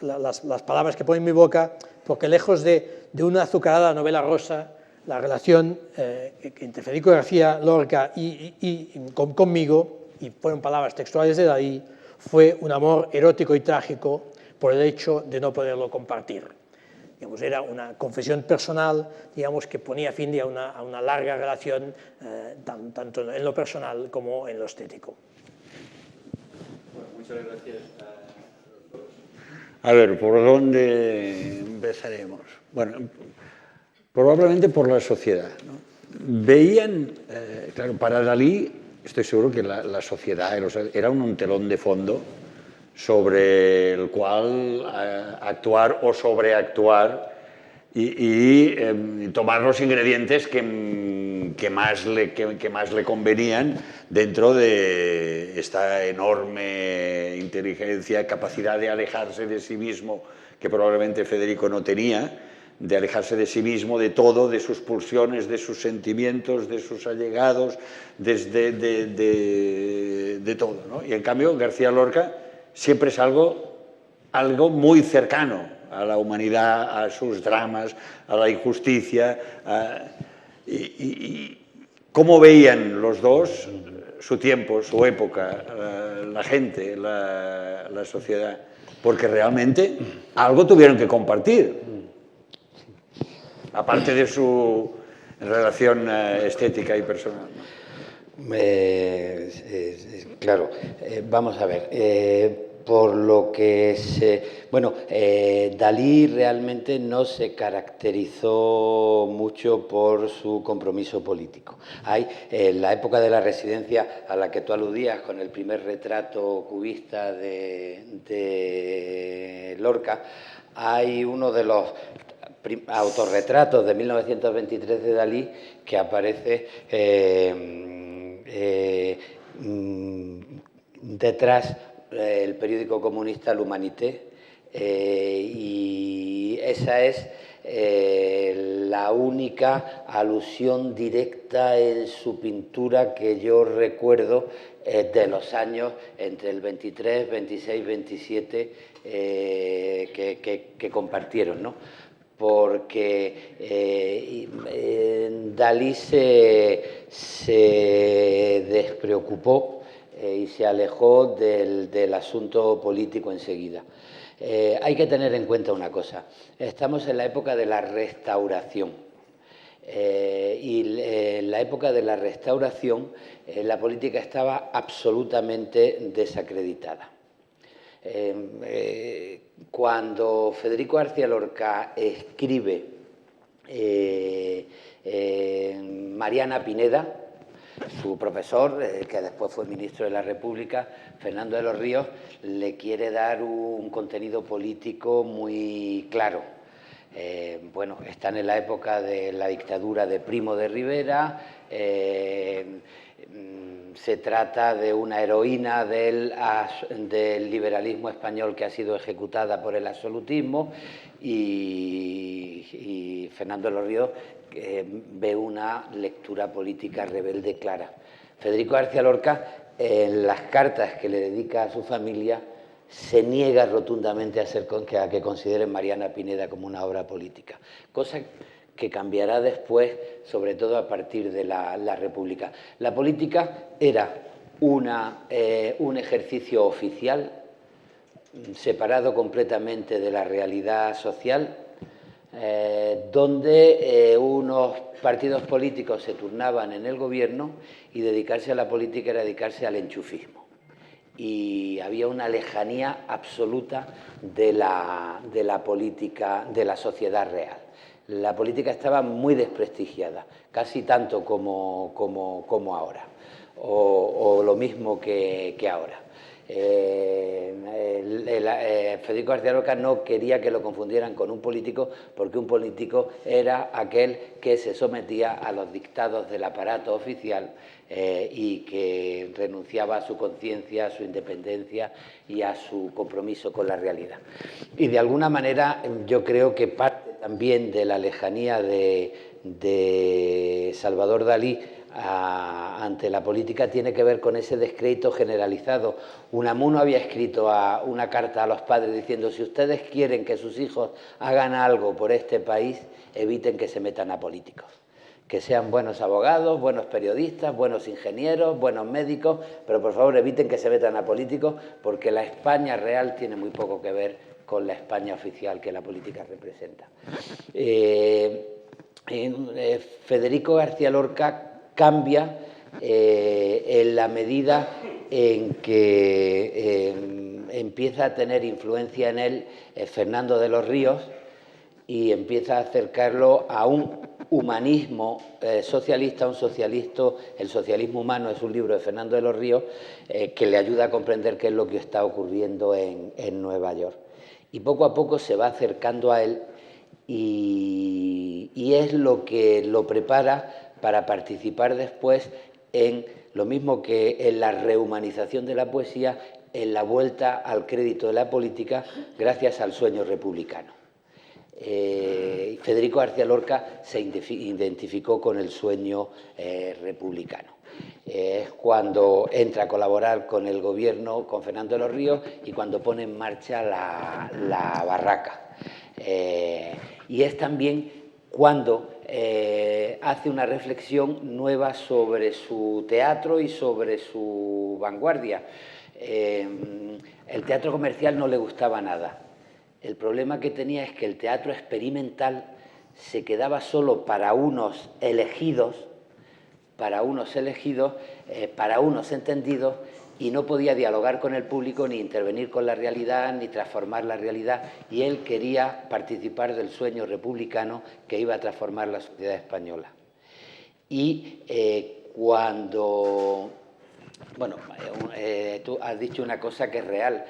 las palabras que pone en mi boca, porque lejos de una azucarada novela rosa, la relación entre Federico García Lorca y conmigo, y fueron palabras textuales de Dalí, fue un amor erótico y trágico por el hecho de no poderlo compartir. Digamos, era una confesión personal, digamos, que ponía fin a una larga relación, tanto en lo personal como en lo estético. Bueno, muchas gracias a los dos. A ver, ¿por dónde empezaremos? Bueno, probablemente por la sociedad, ¿no? Veían, claro, para Dalí, estoy seguro que la sociedad era un telón de fondo sobre el cual actuar o sobreactuar, y tomar los ingredientes que más le convenían dentro de esta enorme inteligencia, capacidad de alejarse de sí mismo, que probablemente Federico no tenía, de alejarse de sí mismo, de todo, de sus pulsiones, de sus sentimientos, de sus allegados, de todo, ¿no? Y en cambio García Lorca siempre es algo muy cercano a la humanidad, a sus dramas, a la injusticia. Y cómo veían los dos su tiempo, su época, la gente, la sociedad, porque realmente algo tuvieron que compartir, aparte de su relación estética y personal, ¿no? Claro, vamos a ver. Por lo que Dalí realmente no se caracterizó mucho por su compromiso político. Hay, en la época de la Residencia a la que tú aludías, con el primer retrato cubista de Lorca, hay uno de los autorretratos de 1923 de Dalí que aparece detrás el periódico comunista L'Humanité, y esa es la única alusión directa en su pintura que yo recuerdo de los años entre el 23, 26, 27 que compartieron, ¿no? Porque Dalí se despreocupó y se alejó del asunto político enseguida. Hay que tener en cuenta una cosa: estamos en la época de la Restauración, y en la época de la Restauración la política estaba absolutamente desacreditada. Cuando Federico García Lorca escribe Mariana Pineda, su profesor, que después fue ministro de la República, Fernando de los Ríos, le quiere dar un contenido político muy claro. Bueno, están en la época de la dictadura de Primo de Rivera, se trata de una heroína del liberalismo español que ha sido ejecutada por el absolutismo, y Fernando de los Ríos ve una lectura política rebelde clara. Federico García Lorca, en las cartas que le dedica a su familia, se niega rotundamente a que consideren Mariana Pineda como una obra política, cosa que cambiará después, sobre todo a partir de la República. La política era un ejercicio oficial, separado completamente de la realidad social, donde unos partidos políticos se turnaban en el gobierno, y dedicarse a la política era dedicarse al enchufismo. Y había una lejanía absoluta de la política, de la sociedad real. La política estaba muy desprestigiada, casi tanto como ahora, o lo mismo que ahora. Federico García Lorca no quería que lo confundieran con un político, porque un político era aquel que se sometía a los dictados del aparato oficial y que renunciaba a su conciencia, a su independencia y a su compromiso con la realidad. Y de alguna manera yo creo que parte también de la lejanía de Salvador Dalí ante la política tiene que ver con ese descrédito generalizado. Unamuno había escrito una carta a los padres diciendo: si ustedes quieren que sus hijos hagan algo por este país, eviten que se metan a políticos. Que sean buenos abogados, buenos periodistas, buenos ingenieros, buenos médicos, pero por favor eviten que se metan a políticos, porque la España real tiene muy poco que ver con la España oficial que la política representa. Federico García Lorca cambia en la medida en que empieza a tener influencia en él Fernando de los Ríos, y empieza a acercarlo a un humanismo socialista, El socialismo humano es un libro de Fernando de los Ríos que le ayuda a comprender qué es lo que está ocurriendo en Nueva York. Y poco a poco se va acercando a él, y es lo que lo prepara para participar después en lo mismo que en la rehumanización de la poesía, en la vuelta al crédito de la política gracias al sueño republicano. Federico García Lorca se identificó con el sueño republicano. Es cuando entra a colaborar con el gobierno, con Fernando de los Ríos, y cuando pone en marcha la barraca. Y es también cuando hace una reflexión nueva sobre su teatro y sobre su vanguardia. El teatro comercial no le gustaba nada. El problema que tenía es que el teatro experimental se quedaba solo para unos elegidos, para unos entendidos, y no podía dialogar con el público, ni intervenir con la realidad, ni transformar la realidad, y él quería participar del sueño republicano que iba a transformar la sociedad española. Y cuando... Bueno, tú has dicho una cosa que es real.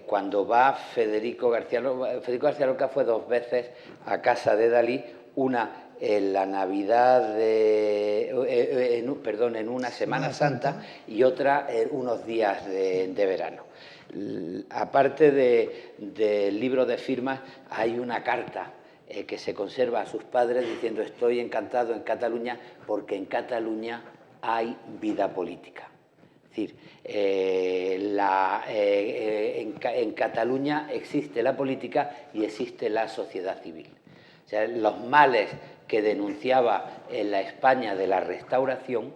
Cuando va Federico García Lorca fue 2 veces a casa de Dalí, una en la Navidad, en una Semana Santa, y otra en unos días de verano. Aparte del libro de firmas, hay una carta que se conserva a sus padres diciendo: estoy encantado en Cataluña porque en Cataluña hay vida política. Es decir, en Cataluña existe la política y existe la sociedad civil. O sea, los males que denunciaba en la España de la Restauración,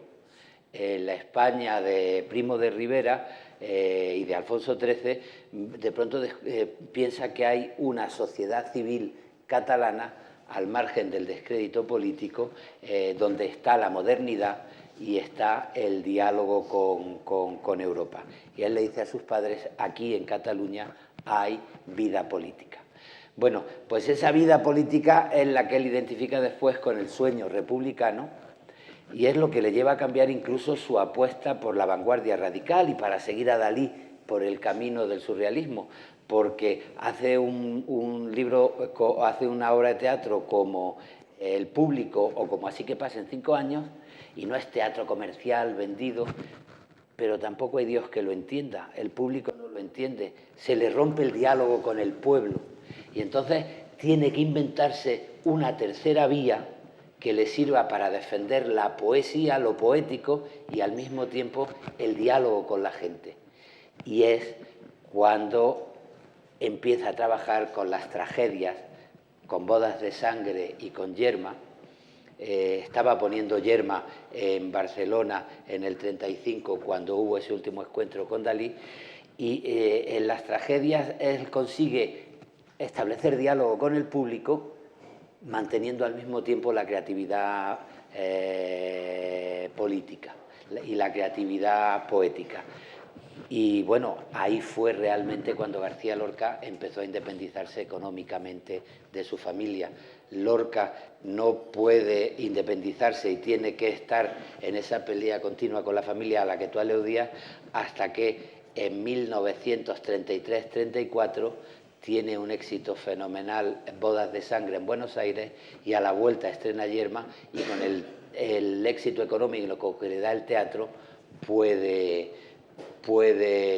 en la España de Primo de Rivera y de Alfonso XIII, de pronto piensa que hay una sociedad civil catalana al margen del descrédito político, donde está la modernidad y está el diálogo con Europa. Y él le dice a sus padres: aquí en Cataluña hay vida política. Bueno, pues esa vida política es la que él identifica después con el sueño republicano, y es lo que le lleva a cambiar incluso su apuesta por la vanguardia radical y para seguir a Dalí por el camino del surrealismo, porque hace un libro, hace una obra de teatro como El Público o como Así que pasen 5 años, y no es teatro comercial vendido, pero tampoco hay Dios que lo entienda, el público no lo entiende, se le rompe el diálogo con el pueblo, y entonces tiene que inventarse una tercera vía que le sirva para defender la poesía, lo poético, y al mismo tiempo el diálogo con la gente. Y es cuando empieza a trabajar con las tragedias, con Bodas de Sangre y con Yerma. Estaba poniendo Yerma en Barcelona en el 35, cuando hubo ese último encuentro con Dalí, y en las tragedias él consigue establecer diálogo con el público, manteniendo al mismo tiempo la creatividad política y la creatividad poética. Y bueno, ahí fue realmente cuando García Lorca empezó a independizarse económicamente de su familia. Lorca no puede independizarse y tiene que estar en esa pelea continua con la familia a la que tú aludías, hasta que en 1933-34 tiene un éxito fenomenal, Bodas de Sangre en Buenos Aires, y a la vuelta estrena Yerma, y con el éxito económico y lo que le da el teatro puede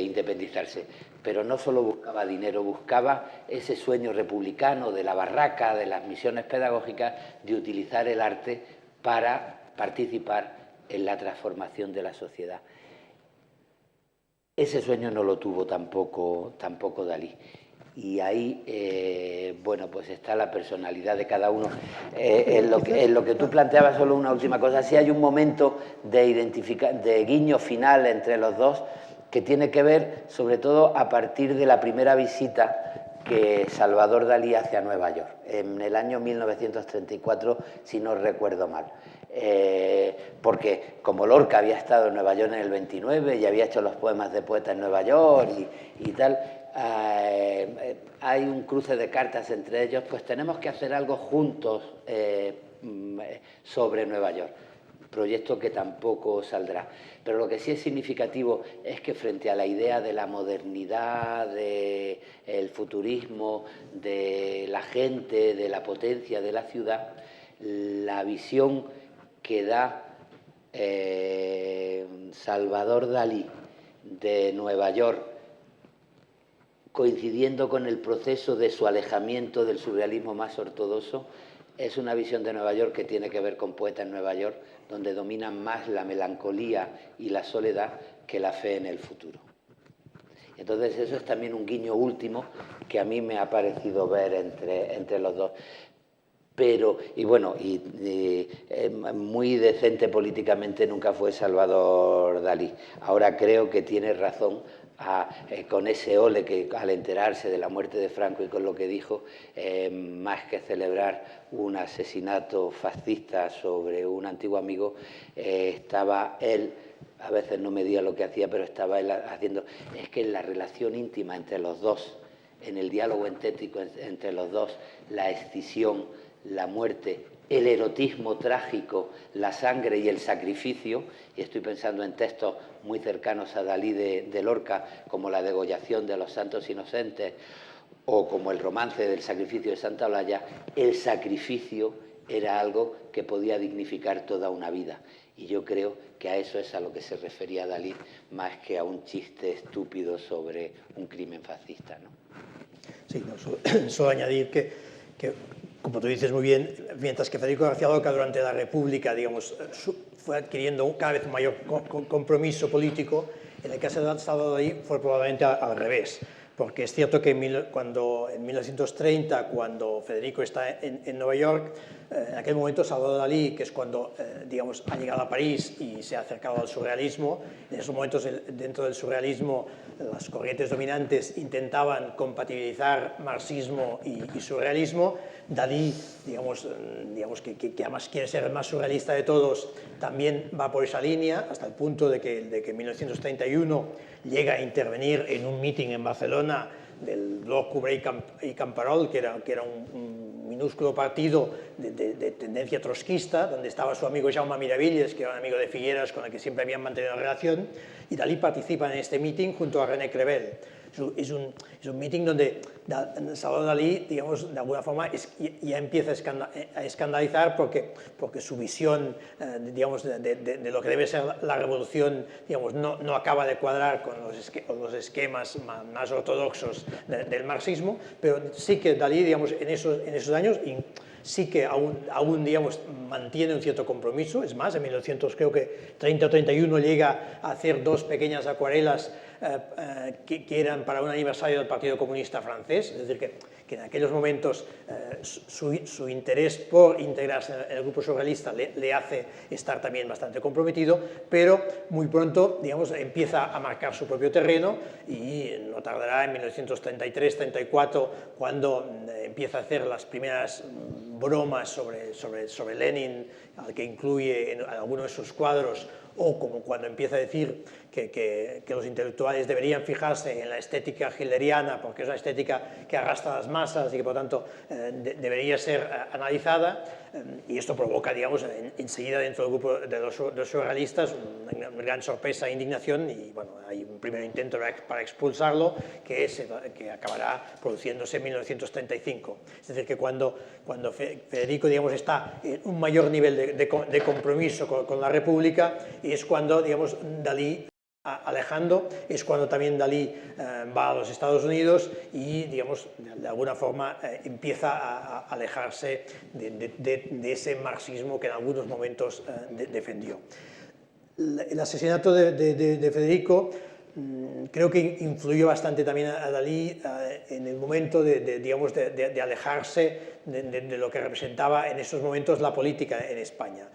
independizarse. Pero no solo buscaba dinero, buscaba ese sueño republicano de la barraca, de las misiones pedagógicas, de utilizar el arte para participar en la transformación de la sociedad. Ese sueño no lo tuvo tampoco Dalí. Y ahí, bueno, pues está la personalidad de cada uno. En lo que tú planteabas, solo una última cosa, sí hay un momento de guiño final entre los dos, que tiene que ver sobre todo a partir de la primera visita que Salvador Dalí hace a Nueva York, en el año 1934, si no recuerdo mal. Porque como Lorca había estado en Nueva York en el 29 y había hecho los poemas de poeta en Nueva York y tal, hay un cruce de cartas entre ellos: pues tenemos que hacer algo juntos sobre Nueva York. proyecto que tampoco saldrá. Pero lo que sí es significativo es que frente a la idea de la modernidad, del futurismo, de la gente, de la potencia de la ciudad, la visión que da Salvador Dalí de Nueva York, coincidiendo con el proceso de su alejamiento del surrealismo más ortodoxo, es una visión de Nueva York que tiene que ver con Poeta en Nueva York, donde dominan más la melancolía y la soledad que la fe en el futuro. Entonces eso es también un guiño último que a mí me ha parecido ver entre los dos. Pero, y bueno, muy decente políticamente nunca fue Salvador Dalí. Ahora creo que tiene razón con ese ole que al enterarse de la muerte de Franco y con lo que dijo, más que celebrar un asesinato fascista sobre un antiguo amigo, estaba él, a veces no medía lo que hacía, pero estaba él haciendo, es que en la relación íntima entre los dos, en el diálogo entético entre los dos, la escisión, la muerte, el erotismo trágico, la sangre y el sacrificio, y estoy pensando en textos muy cercanos a Dalí de Lorca, como la degollación de los santos inocentes, o como el romance del sacrificio de Santa Olalla, el sacrificio era algo que podía dignificar toda una vida. Y yo creo que a eso es a lo que se refería Dalí, más que a un chiste estúpido sobre un crimen fascista, ¿no? Sí, no, solo añadir que, como tú dices muy bien, mientras que Federico García Lorca durante la República, digamos, fue adquiriendo cada vez un mayor compromiso político, en el caso de Salvador Dalí fue probablemente al revés. Porque es cierto que en 1930, cuando Federico está en Nueva York, en aquel momento Salvador Dalí, que es cuando digamos, ha llegado a París y se ha acercado al surrealismo, en esos momentos dentro del surrealismo las corrientes dominantes intentaban compatibilizar marxismo y surrealismo. Dalí, digamos que además quiere ser el más surrealista de todos, también va por esa línea, hasta el punto de que en 1931 llega a intervenir en un meeting en Barcelona del Bloc Obrero y Camperol, que era un minúsculo partido de tendencia trotskista, donde estaba su amigo Jaume Miravilles, que era un amigo de Figueras con el que siempre habían mantenido relación, y Dalí participa en este meeting junto a René Crevel. Es un meeting donde Salvador Dalí, digamos, de alguna forma ya empieza a escandalizar porque su visión, digamos, de lo que debe ser la revolución, digamos, no acaba de cuadrar con los esquemas más ortodoxos del marxismo, pero sí que Dalí, digamos, en esos años sí que aún digamos, mantiene un cierto compromiso. Es más, en 1930 o 31 llega a hacer dos pequeñas acuarelas que eran para un aniversario del Partido Comunista francés, es decir, que en aquellos momentos su interés por integrarse en el grupo surrealista le hace estar también bastante comprometido, pero muy pronto, digamos, empieza a marcar su propio terreno y no tardará en 1933-34 cuando empieza a hacer las primeras bromas sobre Lenin, al que incluye en algunos de sus cuadros, o como cuando empieza a decir que los intelectuales deberían fijarse en la estética hilderiana porque es una estética que arrastra a las masas y que por tanto debería ser analizada, y esto provoca, digamos, enseguida dentro del grupo de los surrealistas una gran sorpresa e indignación, y bueno, hay un primer intento para expulsarlo que acabará produciéndose en 1935. Es decir, que cuando Federico, digamos, está en un mayor nivel de compromiso con la República, es cuando, digamos, Dalí alejando, es cuando también Dalí va a los Estados Unidos y, digamos, de alguna forma empieza a alejarse de ese marxismo que en algunos momentos defendió. El asesinato de Federico creo que influyó bastante también a Dalí en el momento digamos, de alejarse de lo que representaba en esos momentos la política en España.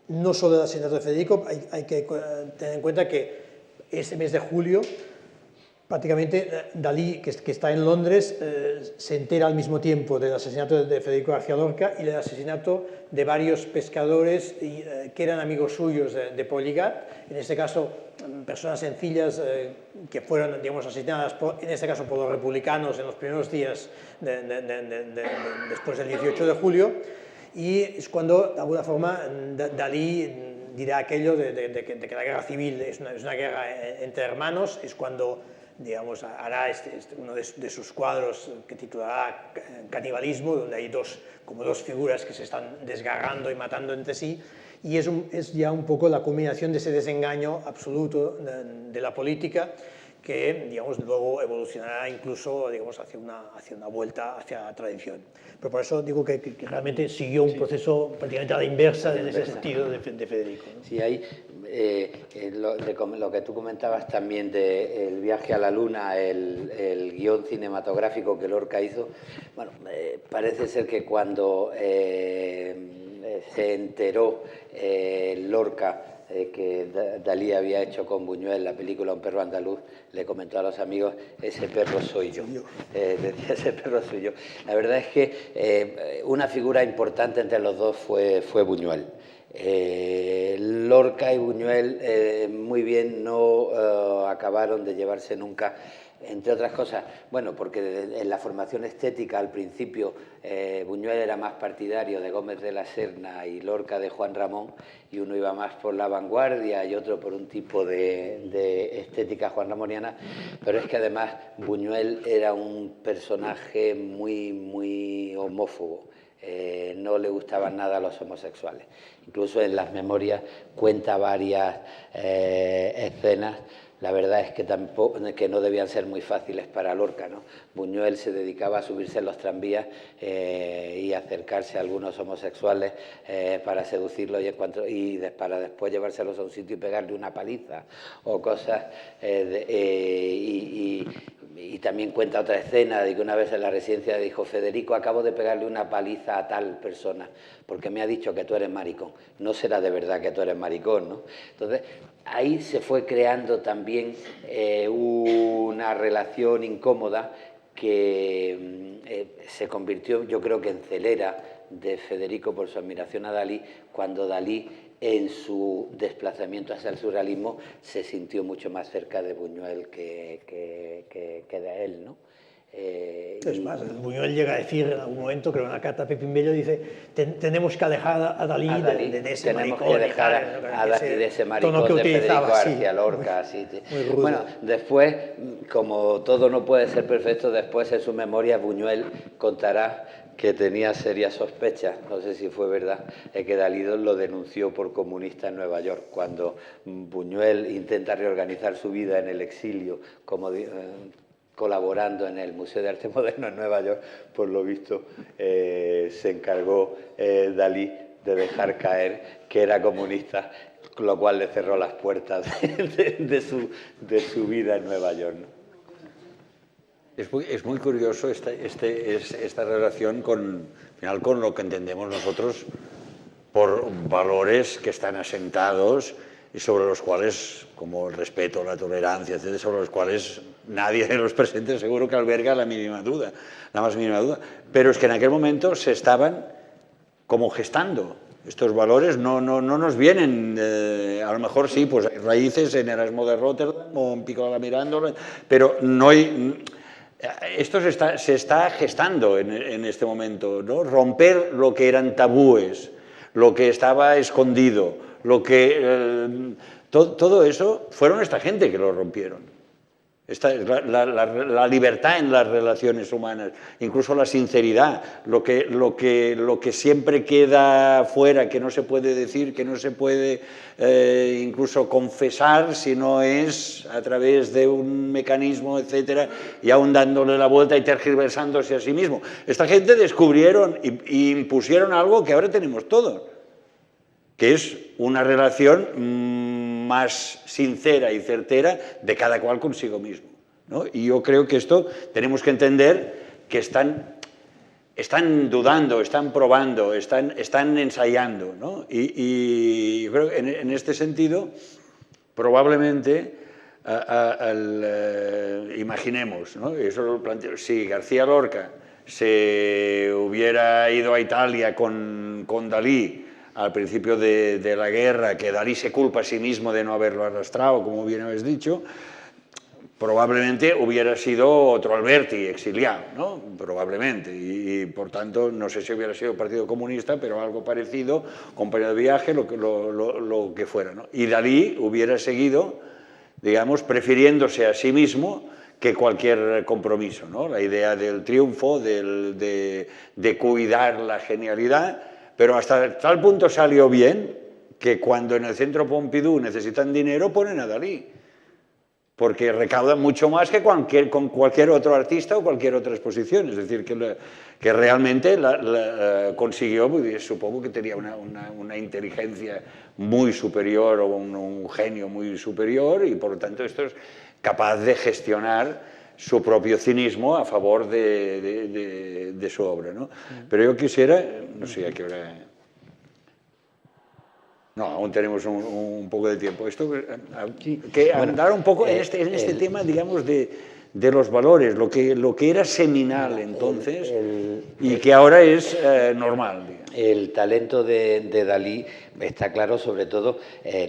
No solo el asesinato de Federico, hay que tener en cuenta que ese mes de julio, prácticamente Dalí, que está en Londres, se entera al mismo tiempo del asesinato de Federico García Lorca y del asesinato de varios pescadores que eran amigos suyos de Polygat, en este caso personas sencillas que fueron, digamos, asesinadas, en este caso por los republicanos en los primeros días después del 18 de julio. Y es cuando, de alguna forma, Dalí dirá aquello de que la guerra civil es una guerra entre hermanos, es cuando, digamos, hará uno de sus cuadros que titulará Canibalismo, donde hay como dos figuras que se están desgarrando y matando entre sí, y es ya un poco la culminación de ese desengaño absoluto de la política, que, digamos, luego evolucionará incluso, digamos, hacia una vuelta hacia la tradición. Pero por eso digo que realmente siguió un proceso prácticamente a la inversa en ese sentido de Federico, ¿no? Sí, hay lo que tú comentabas también del viaje a la luna, el guión cinematográfico que Lorca hizo. Bueno, parece ser que cuando se enteró Lorca que Dalí había hecho con Buñuel la película Un perro andaluz, le comentó a los amigos: ese perro soy yo. Decía: ese perro soy yo. La verdad es que una figura importante entre los dos fue Buñuel. Lorca y Buñuel muy bien no acabaron de llevarse nunca, entre otras cosas, bueno, porque en la formación estética al principio Buñuel era más partidario de Gómez de la Serna y Lorca de Juan Ramón, y uno iba más por la vanguardia y otro por un tipo de estética juanramoniana, pero es que además Buñuel era un personaje muy homófobo. No le gustaban nada a los homosexuales. Incluso en las memorias cuenta varias escenas. La verdad es que no debían ser muy fáciles para Lorca, ¿no? Buñuel se dedicaba a subirse en los tranvías y acercarse a algunos homosexuales para seducirlos y para después llevárselos a un sitio y pegarle una paliza o cosas. Y también cuenta otra escena de que una vez en la residencia dijo: Federico, acabo de pegarle una paliza a tal persona porque me ha dicho que tú eres maricón. No será de verdad que tú eres maricón, ¿no? Entonces, ahí se fue creando también una relación incómoda que se convirtió, yo creo que en celera de Federico por su admiración a Dalí, cuando Dalí, en su desplazamiento hacia el surrealismo, se sintió mucho más cerca de Buñuel que de él, ¿no? Es más, Buñuel llega a decir en algún momento, creo en una carta a Pepín Bello, dice: tenemos que alejar a Dalí de ese maricón. Tenemos que dejar a Dalí de ese maricón de Federico García Lorca. Muy rudo. Bueno, después, como todo no puede ser perfecto, después en su memoria Buñuel contará que tenía serias sospechas, no sé si fue verdad, que Dalí lo denunció por comunista en Nueva York. Cuando Buñuel intenta reorganizar su vida en el exilio, colaborando en el Museo de Arte Moderno en Nueva York, por lo visto se encargó Dalí de dejar caer que era comunista, lo cual le cerró las puertas de su vida en Nueva York, ¿no? Es muy curioso esta relación con lo que entendemos nosotros por valores que están asentados y sobre los cuales, como el respeto, la tolerancia, etc., sobre los cuales nadie de los presentes seguro que alberga la más mínima duda. Pero es que en aquel momento se estaban como gestando. Estos valores no nos vienen, a lo mejor sí, pues hay raíces en Erasmo de Rotterdam o en Piccola Mirandola, pero no hay... Esto se está gestando en este momento, ¿no? Romper lo que eran tabúes, lo que estaba escondido, todo eso fueron esta gente que lo rompieron. La libertad en las relaciones humanas, incluso la sinceridad, lo que siempre queda fuera, que no se puede decir, que no se puede incluso confesar si no es a través de un mecanismo, etcétera, y aún dándole la vuelta y tergiversándose a sí mismo. Esta gente descubrieron y impusieron algo que ahora tenemos todos, que es una relación más sincera y certera de cada cual consigo mismo, ¿no? Y yo creo que esto tenemos que entender que están dudando, están probando, están ensayando, ¿no? Y yo creo que en este sentido, probablemente, imaginemos, ¿no? Eso lo planteo, si García Lorca se hubiera ido a Italia con Dalí al principio de la guerra, que Dalí se culpa a sí mismo de no haberlo arrastrado, como bien habéis dicho, probablemente hubiera sido otro Alberti exiliado, ¿no? Probablemente, y por tanto, no sé si hubiera sido Partido Comunista, pero algo parecido, compañero de viaje, lo que fuera, ¿no? Y Dalí hubiera seguido, digamos, prefiriéndose a sí mismo que cualquier compromiso, ¿no? La idea del triunfo, de cuidar la genialidad, pero hasta tal punto salió bien que cuando en el Centro Pompidou necesitan dinero ponen a Dalí, porque recauda mucho más que con cualquier otro artista o cualquier otra exposición. Es decir, que realmente consiguió, supongo que tenía una inteligencia muy superior o un genio muy superior y por lo tanto esto es capaz de gestionar su propio cinismo a favor de su obra, ¿no? Pero yo quisiera, no sé a qué hora... No, aún tenemos un poco de tiempo. Esto, que andar un poco en este tema, digamos, de los valores, lo que era seminal entonces y que ahora es normal. Digamos. El talento de Dalí está claro, sobre todo,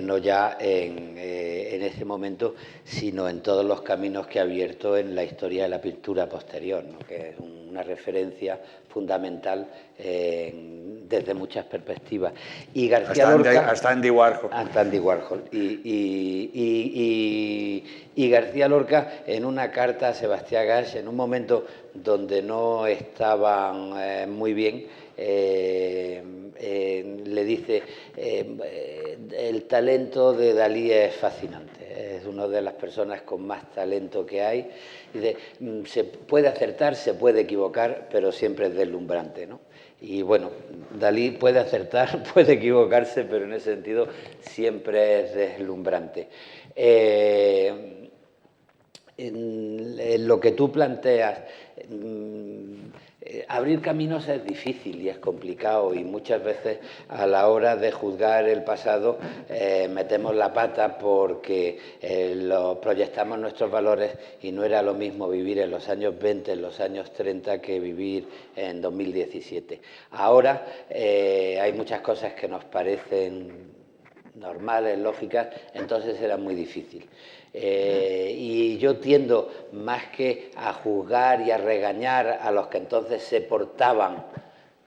no ya en ese momento, sino en todos los caminos que ha abierto en la historia de la pintura posterior, ¿no? Que es una referencia fundamental desde muchas perspectivas. Y García Lorca... Hasta Andy Warhol. Hasta Andy Warhol. Y García Lorca, en una carta a Sebastián Gasch, en un momento donde no estaban muy bien, le dice, el talento de Dalí es fascinante, es una de las personas con más talento que hay. Dice, se puede acertar, se puede equivocar, pero siempre es deslumbrante, ¿no? Y bueno, Dalí puede acertar, puede equivocarse, pero en ese sentido siempre es deslumbrante. En lo que tú planteas, abrir caminos es difícil y es complicado y muchas veces a la hora de juzgar el pasado metemos la pata porque proyectamos nuestros valores y no era lo mismo vivir en los años 20, en los años 30 que vivir en 2017. Ahora hay muchas cosas que nos parecen normales, lógicas, entonces era muy difícil. Y yo tiendo más que a juzgar y a regañar a los que entonces se portaban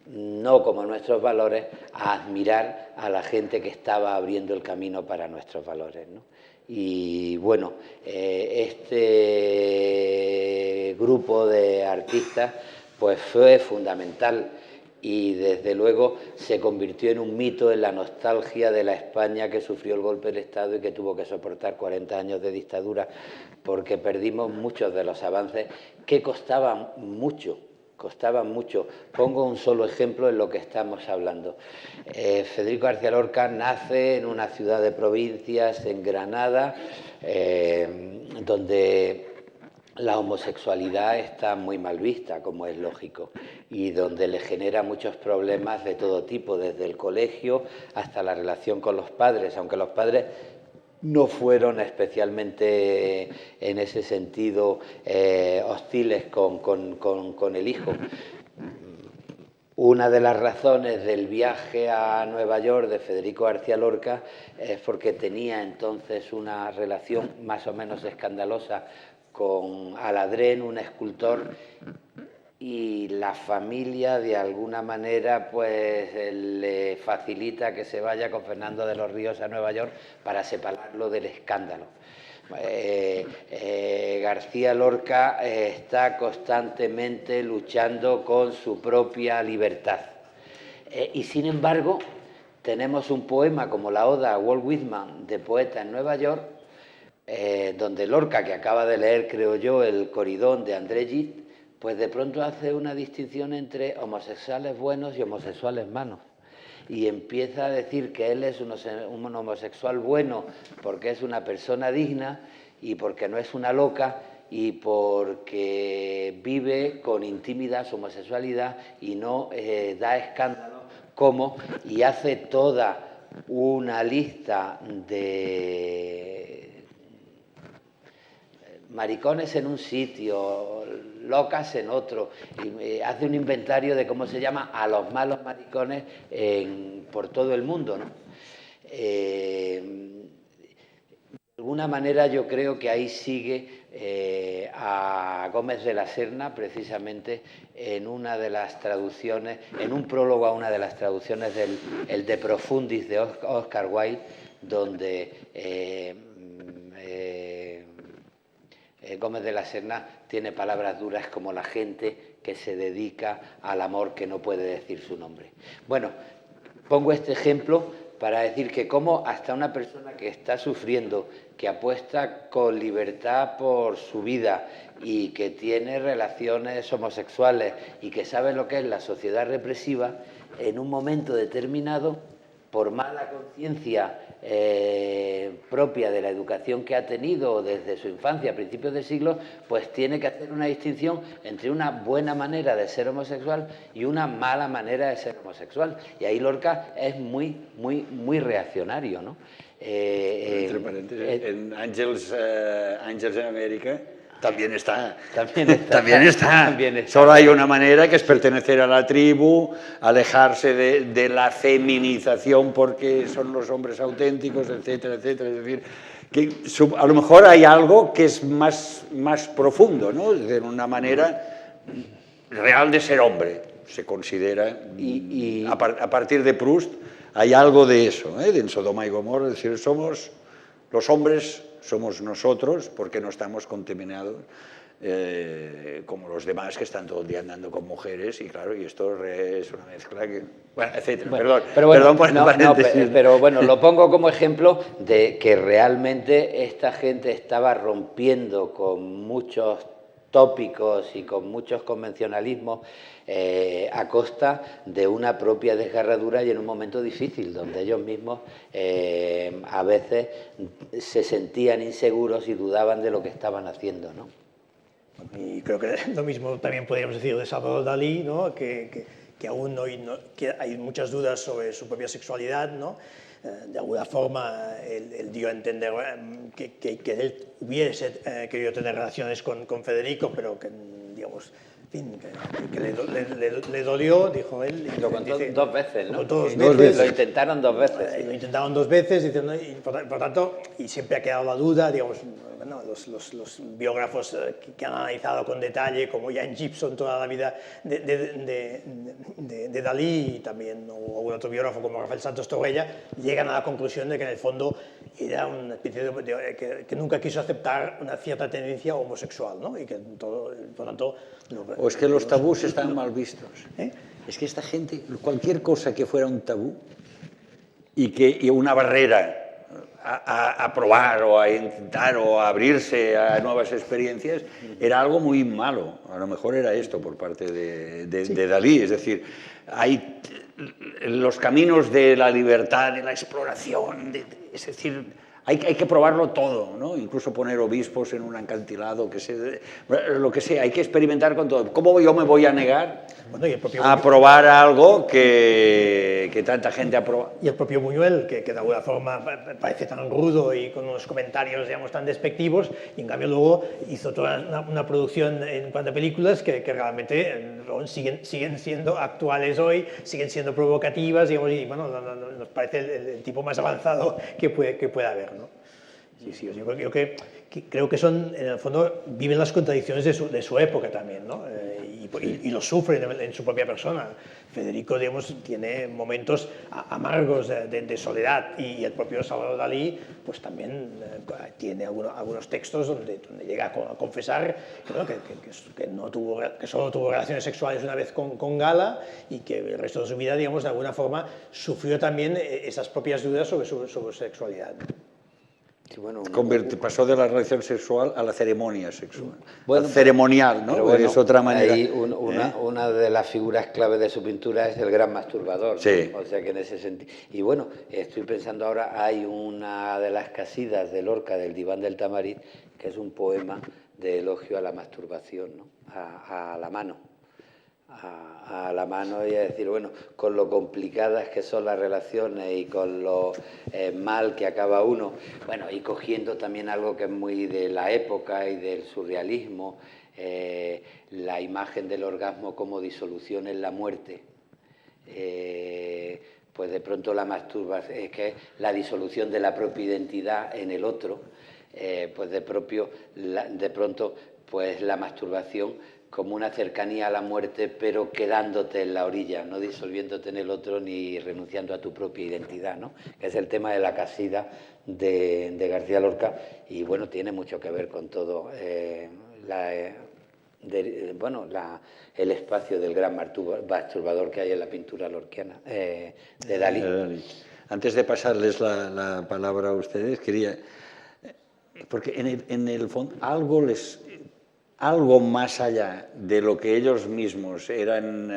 no como nuestros valores, a admirar a la gente que estaba abriendo el camino para nuestros valores, ¿no? Y bueno, este grupo de artistas pues fue fundamental y desde luego se convirtió en un mito en la nostalgia de la España que sufrió el golpe de Estado y que tuvo que soportar 40 años de dictadura, porque perdimos muchos de los avances que costaban mucho. Pongo un solo ejemplo en lo que estamos hablando. Federico García Lorca nace en una ciudad de provincias, en Granada, donde la homosexualidad está muy mal vista, como es lógico, y donde le genera muchos problemas de todo tipo, desde el colegio hasta la relación con los padres, aunque los padres no fueron especialmente en ese sentido hostiles con el hijo. Una de las razones del viaje a Nueva York de Federico García Lorca es porque tenía entonces una relación más o menos escandalosa con Aladrén, un escultor, y la familia de alguna manera pues le facilita que se vaya con Fernando de los Ríos a Nueva York para separarlo del escándalo. García Lorca está constantemente luchando con su propia libertad y sin embargo tenemos un poema como la Oda a Walt Whitman de Poeta en Nueva York, donde Lorca, que acaba de leer, creo yo, el Coridón de André Gide, pues de pronto hace una distinción entre homosexuales buenos y homosexuales malos. Y empieza a decir que él es un homosexual bueno porque es una persona digna y porque no es una loca y porque vive con intimidad su homosexualidad y no da escándalo como, y hace toda una lista de maricones en un sitio, locas en otro, y hace un inventario de cómo se llama a los malos maricones por todo el mundo, ¿no? De alguna manera yo creo que ahí sigue a Gómez de la Serna precisamente en una de las traducciones, en un prólogo a una de las traducciones del el De Profundis de Oscar Wilde, donde Gómez de la Serna tiene palabras duras como la gente que se dedica al amor que no puede decir su nombre. Bueno, pongo este ejemplo para decir que como hasta una persona que está sufriendo, que apuesta con libertad por su vida y que tiene relaciones homosexuales y que sabe lo que es la sociedad represiva, en un momento determinado, por mala conciencia propia de la educación que ha tenido desde su infancia, a principios del siglo, pues tiene que hacer una distinción entre una buena manera de ser homosexual y una mala manera de ser homosexual. Y ahí Lorca es muy reaccionario, ¿no? Entre paréntesis, en Ángels en América también está. También está. Solo hay una manera, que es pertenecer a la tribu, alejarse de la feminización porque son los hombres auténticos, etcétera, etcétera. Es decir, que a lo mejor hay algo que es más profundo, ¿no? Es decir, una manera real de ser hombre, se considera. A partir de Proust hay algo de eso, de en Sodoma y Gomorra, es decir, los hombres somos nosotros porque no estamos contaminados como los demás que están todo el día andando con mujeres, y claro, y esto es una mezcla que... Bueno, etcétera, bueno, perdón por el paréntesis. Pero bueno, lo pongo como ejemplo de que realmente esta gente estaba rompiendo con muchos tópicos y con muchos convencionalismos a costa de una propia desgarradura y en un momento difícil, donde ellos mismos a veces se sentían inseguros y dudaban de lo que estaban haciendo, ¿no? Y creo que lo mismo también podríamos decir de Salvador Dalí, ¿no? que aún que hay muchas dudas sobre su propia sexualidad, ¿no? De alguna forma él dio a entender que él hubiese querido tener relaciones con Federico, pero que, digamos, en fin, que le dolió, dijo él. Lo contó dos veces, ¿no? Dos veces. Lo intentaron dos veces. Sí. Lo intentaron dos veces, diciendo, y por tanto, y siempre ha quedado la duda, digamos, bueno, los biógrafos que han analizado con detalle, como Ian Gibson, toda la vida de Dalí, y también o algún otro biógrafo como Rafael Santos Torrella, llegan a la conclusión de que en el fondo era una especie que nunca quiso aceptar una cierta tendencia homosexual, ¿no? Y que por tanto... O es que los tabús están mal vistos. Es que esta gente, cualquier cosa que fuera un tabú y una barrera a probar o a intentar o a abrirse a nuevas experiencias, era algo muy malo. A lo mejor era esto por parte de Dalí. Es decir, hay los caminos de la libertad, de la exploración, es decir... Hay que probarlo todo, ¿no? Incluso poner obispos en un acantilado, lo que sea, hay que experimentar con todo. ¿Cómo yo me voy a negar a probar algo que tanta gente ha probado? Y el propio Buñuel, que de alguna forma parece tan rudo y con unos comentarios, digamos, tan despectivos, y en cambio luego hizo toda una producción en cuanto a películas que realmente siguen siendo actuales hoy, siguen siendo provocativas, digamos, y bueno, nos parece el tipo más avanzado que puede haber, ¿no? Sí, yo creo que son, en el fondo, viven las contradicciones de su época también, ¿no? Y lo sufren en su propia persona. Federico, digamos, tiene momentos amargos de soledad, y el propio Salvador Dalí, pues también tiene algunos textos donde llega a confesar que solo tuvo relaciones sexuales una vez con Gala, y que el resto de su vida, digamos, de alguna forma sufrió también esas propias dudas sobre su sexualidad. Sí, bueno, pasó de la relación sexual a la ceremonia sexual. Bueno, ceremonial, ¿no? Bueno, es otra manera. Ahí una de las figuras clave de su pintura es el gran masturbador, ¿no? Sí. O sea que en ese sentido. Y bueno, estoy pensando ahora, hay una de las casidas de Lorca, del Diván del Tamarit, que es un poema de elogio a la masturbación, ¿no? A la mano. A la mano, y a decir, bueno, con lo complicadas que son las relaciones y con lo mal que acaba uno, bueno, y cogiendo también algo que es muy de la época y del surrealismo, la imagen del orgasmo como disolución en la muerte, pues de pronto la masturbación es que es la disolución de la propia identidad en el otro. pues de pronto pues la masturbación como una cercanía a la muerte, pero quedándote en la orilla, no disolviéndote en el otro ni renunciando a tu propia identidad, ¿no? Que es el tema de la casida de García Lorca, y bueno, tiene mucho que ver con todo el espacio del gran masturbador que hay en la pintura lorquiana, de Dalí. Antes de pasarles la palabra a ustedes, quería... Porque en el fondo algo más allá de lo que ellos mismos eran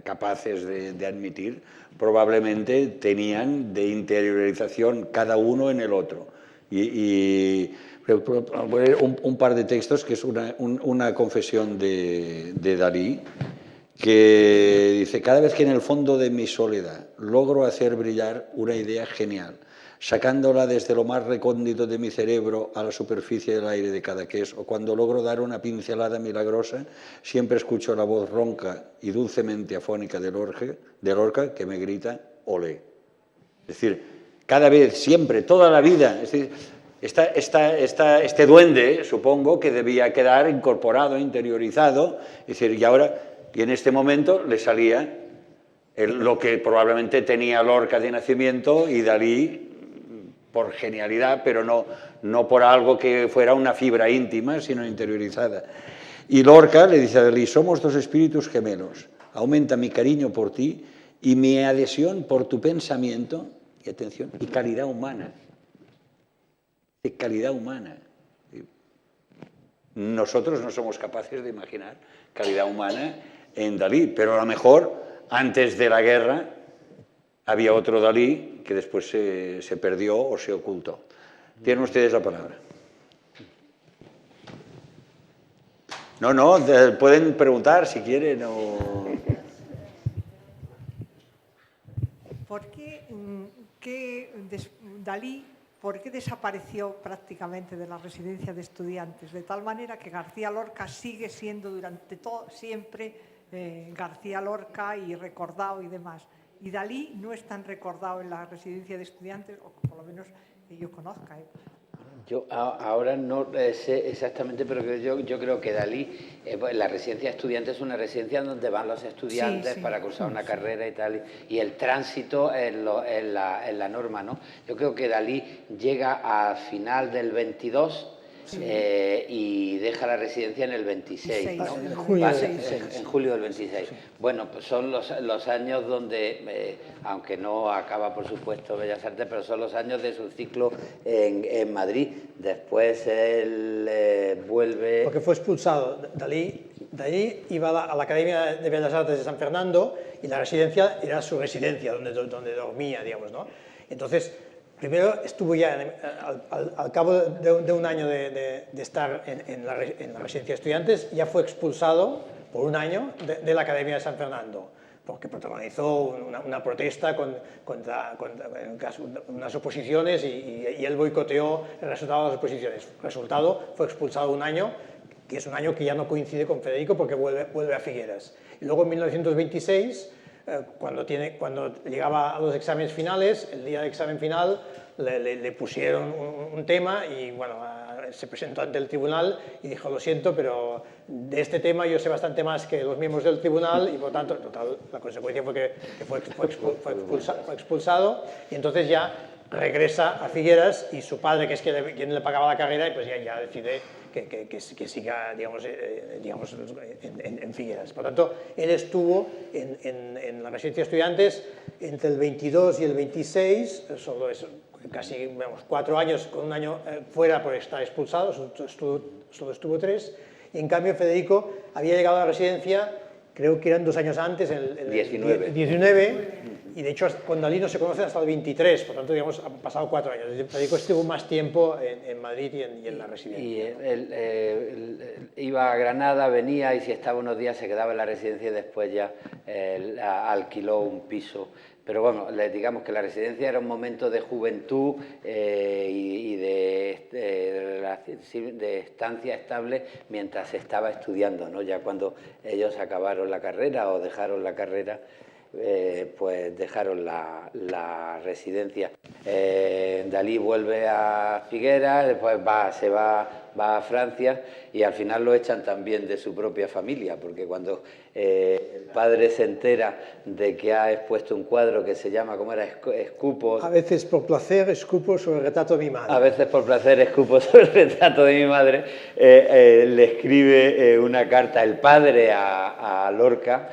capaces de admitir, probablemente tenían de interiorización cada uno en el otro. Y un par de textos, que es una confesión de Dalí, que dice: cada vez que en el fondo de mi soledad logro hacer brillar una idea genial, sacándola desde lo más recóndito de mi cerebro a la superficie del aire de Cadaqués, o cuando logro dar una pincelada milagrosa, siempre escucho la voz ronca y dulcemente afónica de Lorca que me grita «olé». Es decir, cada vez, siempre, toda la vida. Es decir, este duende, supongo, que debía quedar incorporado, interiorizado, es decir, y en este momento le salía lo que probablemente tenía Lorca de nacimiento y Dalí por genialidad, pero no por algo que fuera una fibra íntima, sino interiorizada. Y Lorca le dice a Dalí: somos dos espíritus gemelos, aumenta mi cariño por ti y mi adhesión por tu pensamiento, y atención, y calidad humana. De calidad humana. Nosotros no somos capaces de imaginar calidad humana en Dalí, pero a lo mejor antes de la guerra había otro Dalí que después se perdió o se ocultó. Tienen ustedes la palabra. No, pueden preguntar si quieren o... ¿Por qué Dalí, por qué desapareció prácticamente de la residencia de estudiantes? De tal manera que García Lorca sigue siendo durante todo, siempre García Lorca y recordado y demás. Y Dalí no es tan recordado en la residencia de estudiantes, o por lo menos que yo conozca. Yo ahora no sé exactamente, pero yo creo que Dalí, la residencia de estudiantes es una residencia donde van los estudiantes para cursar una carrera y tal, y el tránsito es la norma, ¿no? Yo creo que Dalí llega a final del 22 y deja la residencia en el 26, ¿no? En julio del 26. Sí. Bueno, pues son los años donde, aunque no acaba por supuesto Bellas Artes, pero son los años de su ciclo en Madrid. Después él vuelve... Porque fue expulsado. Dalí iba a la Academia de Bellas Artes de San Fernando y la residencia era su residencia, donde dormía, digamos, ¿no? Entonces, primero estuvo ya, al cabo de un año de estar en la residencia de estudiantes, ya fue expulsado por un año de la Academia de San Fernando, porque protagonizó una protesta contra unas oposiciones y él boicoteó el resultado de las oposiciones. El resultado, fue expulsado un año, que es un año que ya no coincide con Federico porque vuelve a Figueras. Y luego en 1926... Cuando llegaba a los exámenes finales, el día del examen final le pusieron un tema y bueno, se presentó ante el tribunal y dijo: lo siento, pero de este tema yo sé bastante más que los miembros del tribunal, y por tanto, total, la consecuencia fue que fue expulsado, y entonces ya regresa a Figueras, y su padre, que es quien le pagaba la carrera, y pues ya decide que siga, digamos en Figueras. Por tanto, él estuvo en la residencia de estudiantes entre el 22 y el 26, solo eso, casi 4 años, con un año fuera por estar expulsado, solo estuvo 3, y en cambio Federico había llegado a la residencia, creo que eran 2 años antes, en el 19, y de hecho con Dalí no se conocen hasta el 23, por tanto, digamos, han pasado 4 años. Federico estuvo más tiempo en Madrid y en la residencia. Y él iba a Granada, venía, y si estaba unos días se quedaba en la residencia, y después ya alquiló un piso. Pero bueno, digamos que la residencia era un momento de juventud y de estancia estable mientras se estaba estudiando, ¿no? Ya cuando ellos acabaron la carrera o dejaron la carrera, pues dejaron la residencia. Dalí vuelve a Figueras, después se va a Francia y al final lo echan también de su propia familia, porque cuando el padre se entera de que ha expuesto un cuadro que se llama, ¿cómo era? Escupos. A veces por placer escupo sobre el retrato de mi madre. A veces por placer escupo sobre el retrato de mi madre. Le escribe una carta el padre a Lorca.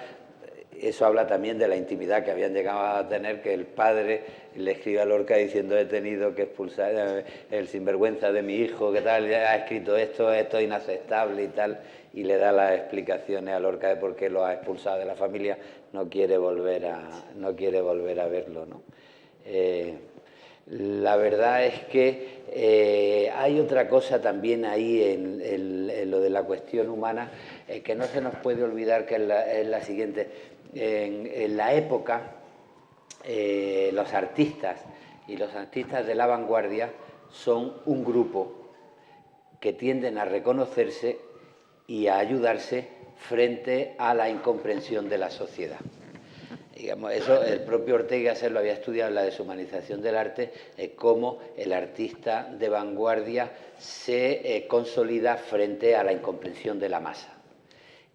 Eso habla también de la intimidad que habían llegado a tener, que el padre le escribe a Lorca diciendo: he tenido que expulsar el sinvergüenza de mi hijo, que tal, ha escrito esto es inaceptable y tal, y le da las explicaciones a Lorca de por qué lo ha expulsado de la familia, no quiere volver a verlo, ¿no? La verdad es que hay otra cosa también ahí en lo de la cuestión humana, que no se nos puede olvidar, que es la siguiente. En la época, los artistas y los artistas de la vanguardia son un grupo que tienden a reconocerse y a ayudarse frente a la incomprensión de la sociedad. Digamos, eso el propio Ortega y Gasset lo había estudiado en la deshumanización del arte, cómo el artista de vanguardia se consolida frente a la incomprensión de la masa.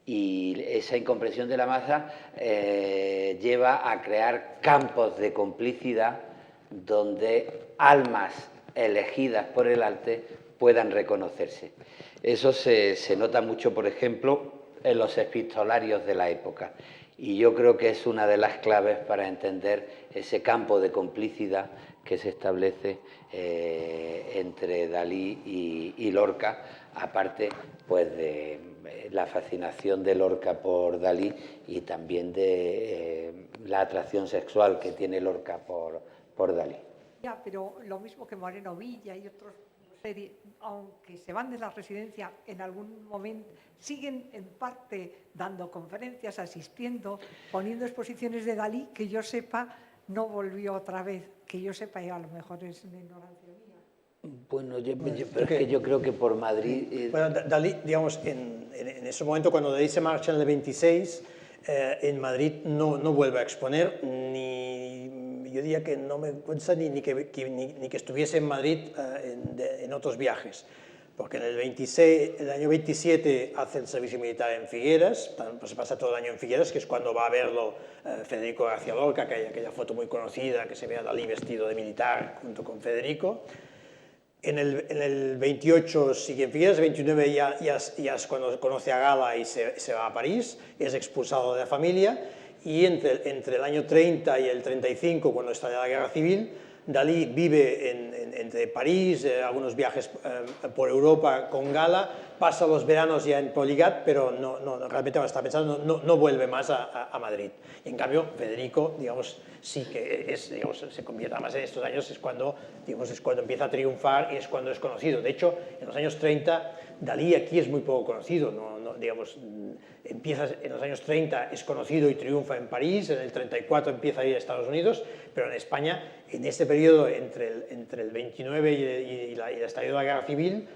Y esa incomprensión de la masa lleva a crear campos de complicidad donde almas elegidas por el arte puedan reconocerse. Eso se nota mucho, por ejemplo, en los epistolarios de la época. Y yo creo que es una de las claves para entender ese campo de complicidad que se establece entre Dalí y Lorca, aparte pues de la fascinación de Lorca por Dalí y también de la atracción sexual que tiene Lorca por Dalí. Ya, pero lo mismo que Moreno Villa y otros series, aunque se van de la residencia, en algún momento siguen en parte dando conferencias, asistiendo, poniendo exposiciones de Dalí, que yo sepa, no volvió otra vez, que yo sepa, y a lo mejor es una ignorancia mía. Bueno, pero es que yo creo que por Madrid... Bueno, Dalí, digamos, en ese momento cuando Dalí se marcha en el 26, en Madrid no vuelve a exponer, yo diría que no me consta ni que estuviese en Madrid en otros viajes, porque en el año 27 hace el servicio militar en Figueras, pues pasa todo el año en Figueras, que es cuando va a verlo Federico García Lorca, que hay aquella foto muy conocida que se ve a Dalí vestido de militar junto con Federico. En el 28 sigue en Figueras, el 29 ya es cuando conoce a Gala y se va a París, es expulsado de la familia, y entre el año 30 y el 35, cuando estalla la Guerra Civil, Dalí vive entre París, algunos viajes por Europa con Gala, pasa los veranos ya en Poligat, pero realmente está pensando, no vuelve más a Madrid. Y en cambio, Federico, digamos, sí que se convierte más en estos años, es cuando empieza a triunfar y es cuando es conocido. De hecho, en los años 30, Dalí aquí es muy poco conocido, empieza en los años 30, es conocido y triunfa en París, en el 34 empieza a ir a Estados Unidos, pero en España, en este periodo entre el 29 y el estallido de la Guerra Civil,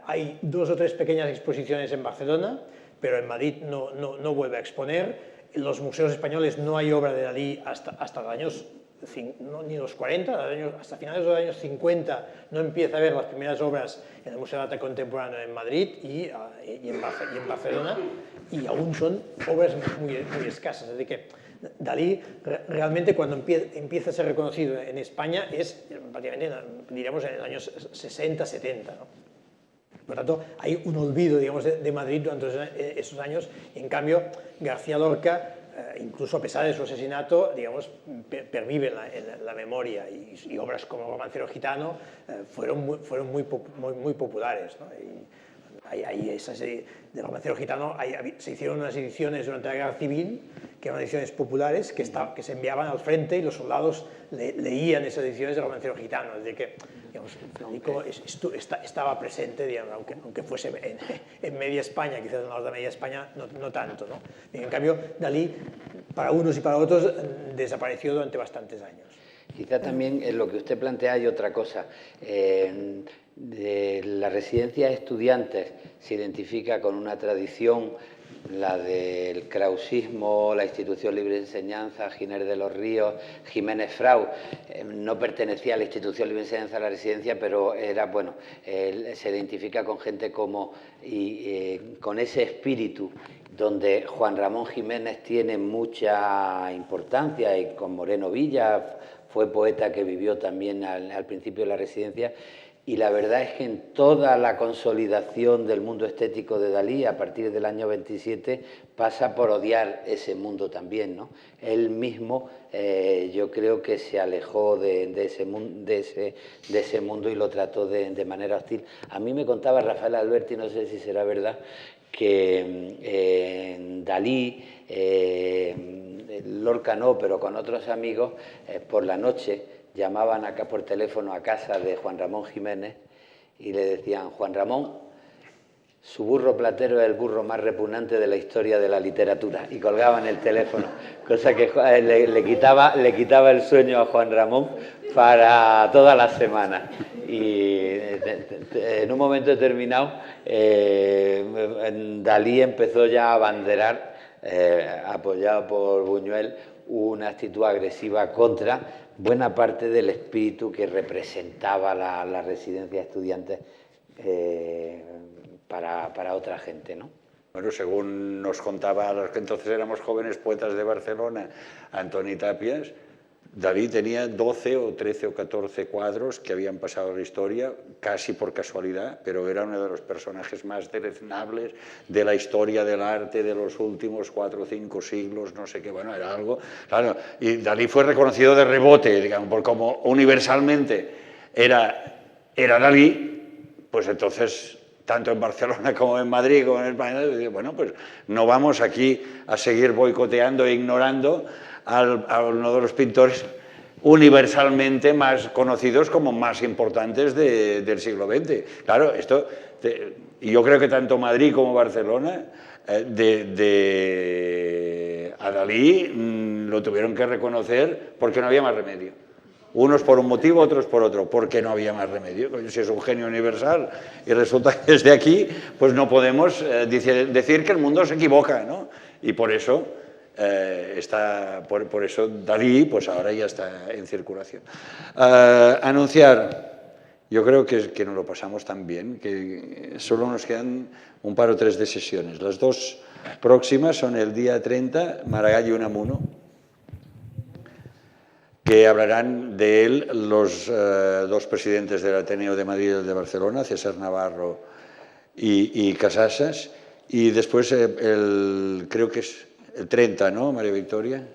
hay 2 o 3 pequeñas exposiciones en Barcelona, pero en Madrid no vuelve a exponer. En los museos españoles no hay obra de Dalí hasta los años, ni los 40, hasta finales de los años 50 no empieza a ver las primeras obras en el Museo de Arte Contemporáneo en Madrid y en Barcelona, y aún son obras muy escasas. Es decir, que Dalí realmente cuando empieza a ser reconocido en España es prácticamente, diríamos, en los años 60, 70, ¿no? Por tanto, hay un olvido, digamos, de Madrid durante esos años. En cambio, García Lorca, incluso a pesar de su asesinato, digamos, pervive en la memoria, y obras como Romancero Gitano fueron muy populares, ¿no? Hay esa serie de Romancero Gitano, se hicieron unas ediciones durante la Guerra Civil, que eran ediciones populares, que se enviaban al frente y los soldados leían esas ediciones de Romancero Gitano. Es decir, que digamos, Federico estaba presente, digamos, aunque fuese en media España, quizás en la otra media España, no tanto, ¿no? Y en cambio, Dalí, para unos y para otros, desapareció durante bastantes años. Quizá también en lo que usted plantea hay otra cosa. De la residencia de estudiantes se identifica con una tradición la del krausismo, la Institución Libre de Enseñanza, Giner de los Ríos, Jiménez Frau. No pertenecía a la Institución Libre de Enseñanza de la Residencia, pero era, bueno, se identifica con gente como, con ese espíritu, donde Juan Ramón Jiménez tiene mucha importancia, y con Moreno Villa, fue poeta que vivió también al principio de la Residencia. Y la verdad es que en toda la consolidación del mundo estético de Dalí, a partir del año 27, pasa por odiar ese mundo también, ¿no? Él mismo, yo creo que se alejó de ese mundo y lo trató de manera hostil. A mí me contaba Rafael Alberti, no sé si será verdad, que Dalí, Lorca no, pero con otros amigos, por la noche, llamaban acá por teléfono a casa de Juan Ramón Jiménez y le decían: Juan Ramón, su burro platero es el burro más repugnante de la historia de la literatura, y colgaban el teléfono, cosa que le quitaba el sueño a Juan Ramón para toda la semana. Y en un momento determinado Dalí empezó ya a abanderar, apoyado por Buñuel, una actitud agresiva contra buena parte del espíritu que representaba la residencia de estudiantes para otra gente, ¿no? Bueno, según nos contaba, los que entonces éramos jóvenes poetas de Barcelona, Antoni Tàpies, Dalí tenía 12 o 13 o 14 cuadros que habían pasado a la historia, casi por casualidad, pero era uno de los personajes más deleznables de la historia del arte de los últimos 4 o 5 siglos, no sé qué, bueno, era algo... Claro, y Dalí fue reconocido de rebote, digamos, por como universalmente era Dalí, pues entonces, tanto en Barcelona como en Madrid como en España, bueno, pues no vamos aquí a seguir boicoteando e ignorando a uno de los pintores universalmente más conocidos como más importantes del siglo XX. Claro, y yo creo que tanto Madrid como Barcelona, a Dalí lo tuvieron que reconocer porque no había más remedio. Unos por un motivo, otros por otro, porque no había más remedio. Si es un genio universal y resulta que es de aquí, pues no podemos decir que el mundo se equivoca, ¿no? Y por eso... por eso Dalí, pues ahora ya está en circulación. Anunciar, yo creo que nos lo pasamos tan bien, que solo nos quedan un par o tres de sesiones. Las dos próximas son el día 30, Maragall y Unamuno, que hablarán de él los dos presidentes del Ateneo de Madrid y del de Barcelona, César Navarro y Casasas, y después creo que es el 30, ¿no, María Victoria?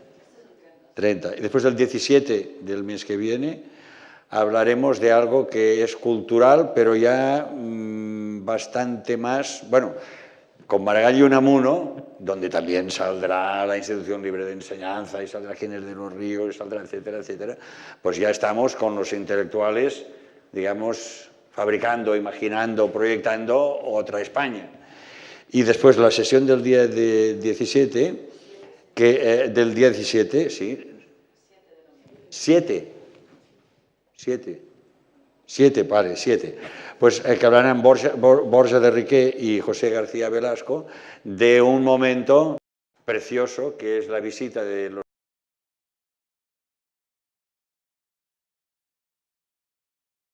30. Y después el 17 del mes que viene hablaremos de algo que es cultural, pero ya bastante más, bueno, con Maragall y Unamuno, donde también saldrá la Institución Libre de Enseñanza y saldrá Giner de los Ríos, y saldrá etcétera, etcétera, pues ya estamos con los intelectuales, digamos, fabricando, imaginando, proyectando otra España. Y después la sesión del día 17, del día 17, sí. 7. Pues que hablarán Borja de Riquer y José García Velasco de un momento precioso que es la visita de los